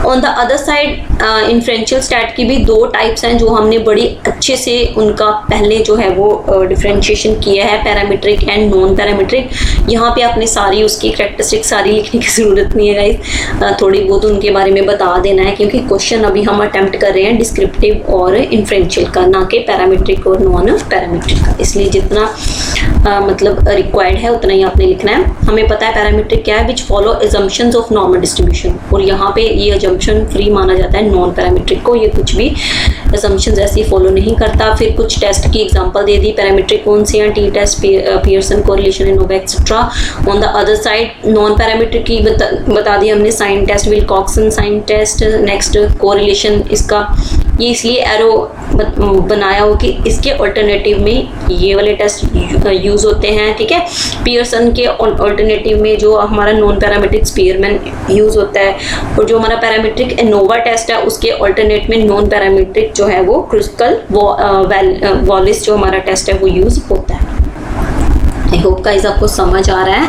On the other side inferential stat की भी 2 टाइप्स हैं जो हमने बड़ी अच्छे से उनका पहले जो है वो डिफरेंशिएशन किया है, पैरामीट्रिक एंड नॉन पैरामीट्रिक। यहाँ पे आपने सारी उसकी कैरेक्टरिस्टिक सारी लिखने की ज़रूरत नहीं है गाइस, थोड़ी बहुत उनके बारे में बता देना है, क्योंकि क्वेश्चन अभी हम अटेम्प्ट कर रहे हैं डिस्क्रिप्टिव और इन्फ्रेंशियल का, ना कि पैरामीट्रिक और नॉन पैरामीट्रिक का। इसलिए जितना मतलब रिक्वायर्ड है उतना ही आपने लिखना है। हमें पता है पैरामीट्रिक क्या है, which follow assumptions of normal distribution, और यहाँ पे ये अजम्पशन फ्री माना जाता है नॉन पैरामीट्रिक को, ये कुछ भी असम्पशंस ऐसे फॉलो नहीं करता। फिर कुछ टेस्ट की एग्जांपल दे दी, पैरामीट्रिक कौन से हैं, T test, Pearson correlation, ANOVA etcetera. On the other side non parametric की बता दी हमने, sign test, Wilcoxon sign test. Next correlation, इसका ये इसलिए एरो बनाया हो कि इसके अल्टरनेटिव में ये वाले टेस्ट यूज़ होते हैं, ठीक है। पियर्सन के अल्टरनेटिव में जो हमारा नॉन पैरामीट्रिक स्पीयरमैन यूज़ होता है, और जो हमारा पैरामीट्रिक एनोवा टेस्ट है उसके अल्टरनेट में नॉन पैरामीट्रिक जो है वो क्रुस्कल वॉलिस जो हमारा टेस्ट है वो यूज़ होता है। आई होप गाइस आपको समझ आ रहा है।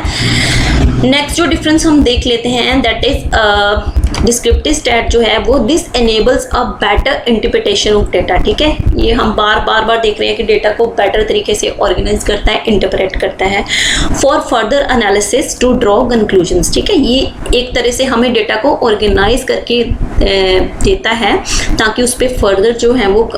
नेक्स्ट जो डिफरेंस हम देख लेते हैं, दैट इज डिस्क्रिप्टिव स्टैट जो है वो this enables a better interpretation of data, ठीक है। ये हम बार बार देख रहे हैं कि डेटा को बेटर तरीके से ऑर्गेनाइज करता है, इंटरप्रेट करता है for further analysis to draw conclusions, ठीक है। ये एक तरह से हमें डेटा को ऑर्गेनाइज करके देता है ताकि उस पर फर्दर जो है वो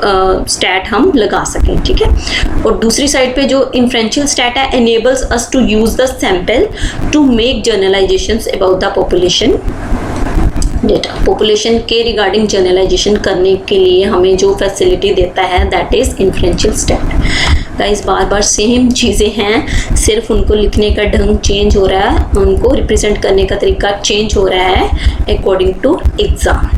स्टैट हम लगा सकें, ठीक है। और दूसरी साइड पे जो इन्फ्रेंशियल स्टैट है, enables us to use the sample to make generalizations about the population data. Population के रिगार्डिंग जनरलाइजेशन करने के लिए हमें जो फैसिलिटी देता है that is inferential stat. Guys बार सेम चीज़ें हैं, सिर्फ उनको लिखने का ढंग चेंज हो रहा है, उनको रिप्रेजेंट करने का तरीका चेंज हो रहा है according to exam.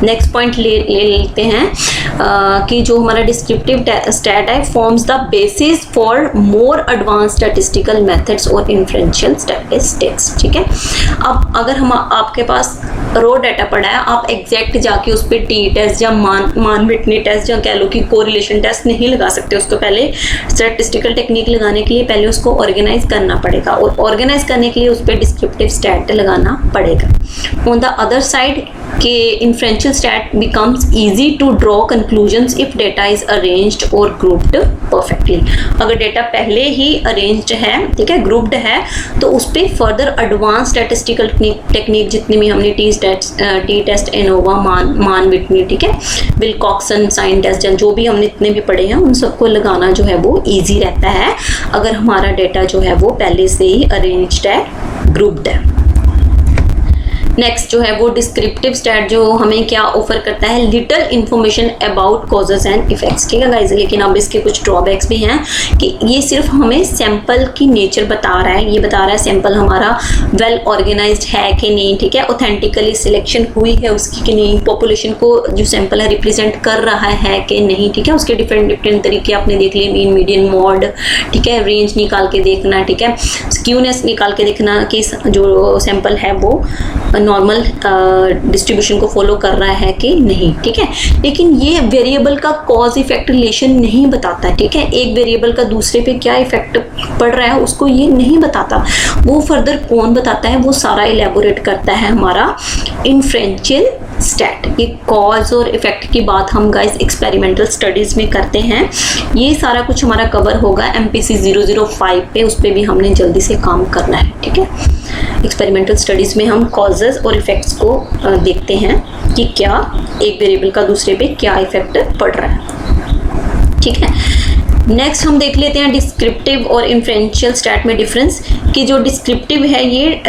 Next point ले लेते हैं कि जो हमारा डिस्क्रिप्टिव स्टैट है forms the basis for more advance statistical methods और इन्फ्रेंशियल स्टैटिस्टिक्स, ठीक है। अब अगर हम आपके पास रो डाटा पड़ा है, आप एग्जैक्ट जाके उस पर टी टेस्ट या मान विटनी टेस्ट या कह लो कि कोरिलेशन टेस्ट नहीं लगा सकते। उसको पहले स्टैटिस्टिकल टेक्निक लगाने के लिए पहले उसको ऑर्गेनाइज करना पड़ेगा, और ऑर्गेनाइज करने के लिए उस पर डिस्क्रिप्टिव स्टैट लगाना पड़ेगा। ऑन द अदर साइड कि inferential stat becomes easy to draw conclusions if data is arranged और ग्रुप्ड परफेक्टली। अगर डेटा पहले ही अरेंज्ड है, ठीक है, ग्रुप्ड है, तो उस पर फर्दर एडवांस स्टैटिस्टिकल टेक्निक जितनी भी हमने T test, ANOVA, Mann Whitney, ठीक है, विल्कॉक्सन, साइन टेस्ट, जो भी हमने इतने भी पढ़े हैं उन सबको लगाना जो है वो ईजी रहता है अगर हमारा डेटा जो है वो पहले से ही अरेंज्ड है, ग्रुप्ड है। नेक्स्ट जो है वो डिस्क्रिप्टिव स्टैट जो हमें क्या ऑफर करता है, little information about causes and effects, ठीक है गाइज। लेकिन अब इसके कुछ ड्रॉबैक्स भी हैं कि ये सिर्फ हमें सैंपल की नेचर बता रहा है, ये बता रहा है सैंपल हमारा वेल ऑर्गेनाइज्ड है कि नहीं, ठीक है, ऑथेंटिकली सिलेक्शन हुई है उसकी कि नहीं, पॉपुलेशन को जो सैंपल है रिप्रेजेंट कर रहा है कि नहीं, ठीक है। उसके डिफरेंट तरीके आपने देख लिए, मीन, मीडियन, मॉड, ठीक है, रेंज निकाल के देखना, ठीक है, स्क्यूनेस निकाल के देखना कि जो सैंपल है वो नॉर्मल डिस्ट्रीब्यूशन को फॉलो कर रहा है कि नहीं, ठीक है। लेकिन ये वेरिएबल का कॉज इफेक्ट रिलेशन नहीं बताता, ठीक है। एक वेरिएबल का दूसरे पे क्या इफेक्ट पड़ रहा है उसको ये नहीं बताता, वो फर्दर कौन बताता है, वो सारा इलेबोरेट करता है हमारा इन्फ्रेंशियल स्टैट। ये कॉज और इफेक्ट की बात हम गाइस एक्सपेरिमेंटल स्टडीज में करते हैं, ये सारा कुछ हमारा कवर होगा MPC 005 पे, उस पर भी हमने जल्दी से काम करना है, ठीक है। एक्सपेरिमेंटल स्टडीज में हम कॉजेज और इफेक्ट्स को देखते हैं कि क्या एक वेरिएबल का दूसरे पे क्या इफेक्ट पड़ रहा है, ठीक है। नेक्स्ट हम देख लेते हैं डिस्क्रिप्टिव और इन्फ्रेंशियल स्टैट में डिफरेंस, कि जो डिस्क्रिप्टिव है ये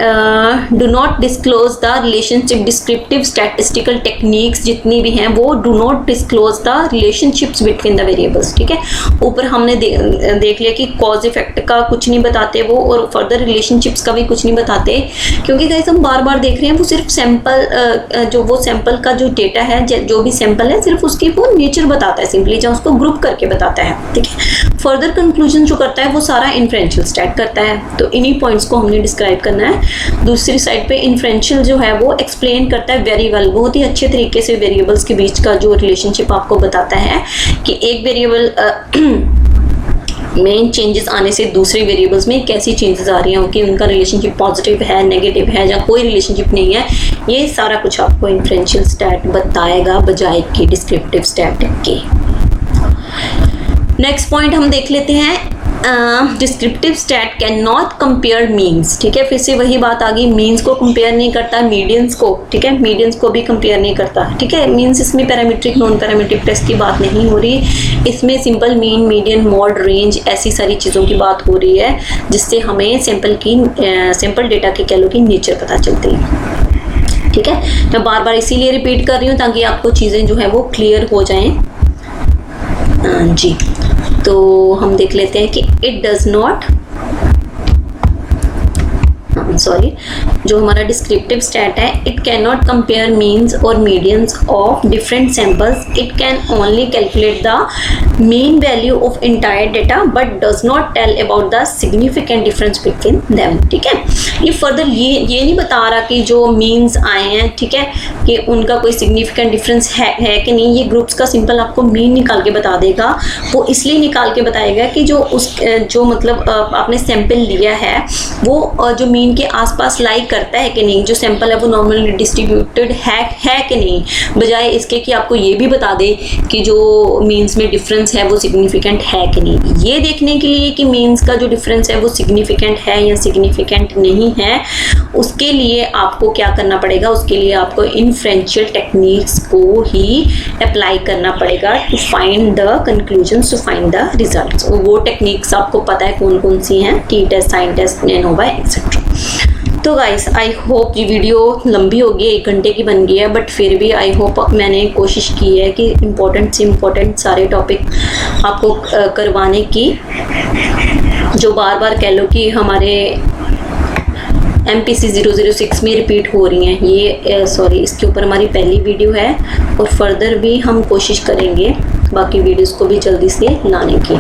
do not disclose the relationship, descriptive statistical techniques जितनी भी हैं वो do not disclose the relationships between the variables, ठीक है। ऊपर हमने देख लिया कि कॉज इफेक्ट का कुछ नहीं बताते वो, और फर्दर रिलेशनशिप्स का भी कुछ नहीं बताते, क्योंकि गाइस हम बार बार देख रहे हैं वो सिर्फ सैंपल जो वो सैंपल का जो डेटा है, जो भी सैंपल है, सिर्फ उसकी वो नेचर बताता है, सिंपली जो उसको ग्रुप करके बताता है, ठीक है। फर्दर कंक्लूजन जो करता है वो सारा इन्फ्रेंशियल स्टैट करता है, तो इन्हीं पॉइंट्स को हमने डिस्क्राइब करना है। दूसरी साइड पे इन्फ्रेंशियल जो है वो एक्सप्लेन करता है वेरी वेल, बहुत ही अच्छे तरीके से वेरिएबल्स के बीच का जो रिलेशनशिप आपको बताता है कि एक वेरिएबल में चेंजेस आने से दूसरे वेरिएबल्स में कैसी चेंजेस आ रही हैं, कि उनका रिलेशनशिप पॉजिटिव है, नेगेटिव है, या कोई रिलेशनशिप नहीं है, ये सारा कुछ आपको इन्फ्रेंशियल स्टैट बताएगा बजाय कि डिस्क्रिप्टिव स्टैट के। नेक्स्ट पॉइंट हम देख लेते हैं, descriptive stat can not compare means, ठीक है। फिर से वही बात आ गई, मीन्स को कंपेयर नहीं करता, मीडियंस को, ठीक है, मीडियंस को भी कंपेयर नहीं करता, ठीक है। मीन्स इसमें पैरामीट्रिक नॉन पैरामीट्रिक टेस्ट की बात नहीं हो रही, इसमें simple mean, median, mod, range, ऐसी सारी चीज़ों की बात हो रही है जिससे हमें सैंपल डेटा के कह लो की नेचर पता चलती है, ठीक है। मैं बार बार इसीलिए रिपीट कर रही हूँ ताकि आपको चीज़ें जो है वो क्लियर हो जाएं जी। तो हम देख लेते हैं कि इट डज नॉट, सॉरी, जो हमारा डिस्क्रिप्टिव स्टैट है, it can not compare means और medians of different samples, it can only calculate the mean value of entire data but does not tell about the significant difference between them, ठीक है। ये फर्दर ये नहीं बता रहा कि जो मीन्स आए हैं, ठीक है, कि उनका कोई सिग्निफिकेंट डिफरेंस है कि नहीं, ये ग्रुप्स का सिंपल आपको मीन निकाल के बता देगा। वो इसलिए निकाल के बताएगा कि जो मतलब आपने सैंपल लिया है वो जो मीन के आसपास लाई करता है कि नहीं, जो सैंपल है वो नॉर्मली डिस्ट्रीब्यूटेड है कि नहीं, बजाय इसके कि आपको ये भी बता दे कि जो मीन्स में डिफरेंस है वो सिग्निफिकेंट है कि नहीं। ये देखने के लिए कि मीन्स का जो डिफरेंस है वो सिग्निफिकेंट है या सिग्निफिकेंट नहीं है, उसके लिए आपको क्या करना पड़ेगा, उसके लिए आपको इन्फ्रेंशियल टेक्निक्स को ही अप्लाई करना पड़ेगा to find the conclusions, to find the results. वो टेक्निक्स आपको पता है कौन कौन सी हैं, T test, sign test, ANOVA etcetera. तो गाइस आई होप ये वीडियो लंबी हो गई, 1 घंटे की बन गई है, बट फिर भी आई होप मैंने कोशिश की है कि इम्पोर्टेंट से इम्पोर्टेंट सारे टॉपिक आपको करवाने की, जो बार बार कह लो कि हमारे MPC 006 में रिपीट हो रही हैं। ये सॉरी, इसके ऊपर हमारी पहली वीडियो है और फर्दर भी हम कोशिश करेंगे बाकी वीडियोस को भी जल्दी से लाने की।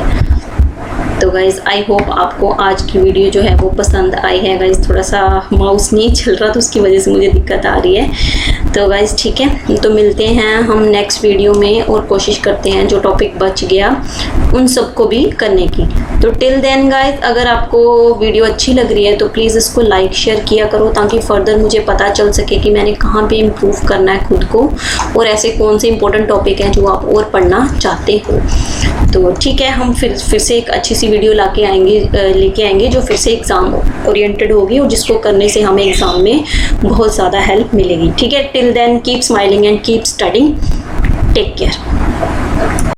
तो गाइज़ आई होप आपको आज की वीडियो जो है वो पसंद आई है। गाइज़ थोड़ा सा माउस नहीं चल रहा तो उसकी वजह से मुझे दिक्कत आ रही है। तो गाइज़ ठीक है, तो मिलते हैं हम नेक्स्ट वीडियो में और कोशिश करते हैं जो टॉपिक बच गया उन सबको भी करने की। तो टिल देन गाइस, अगर आपको वीडियो अच्छी लग रही है तो प्लीज़ इसको लाइक शेयर किया करो, ताकि फर्दर मुझे पता चल सके कि मैंने कहाँ पे इम्प्रूव करना है खुद को, और ऐसे कौन से इंपॉर्टेंट टॉपिक हैं जो आप और पढ़ना चाहते हो। तो ठीक है, हम फिर से एक अच्छी सी वीडियो लेके आएंगे जो फिर से एग्ज़ाम ओरिएंटेड होगी, और जिसको करने से हमें एग्ज़ाम में बहुत ज़्यादा हेल्प मिलेगी। ठीक है, till then keep smiling and keep studying. Take care.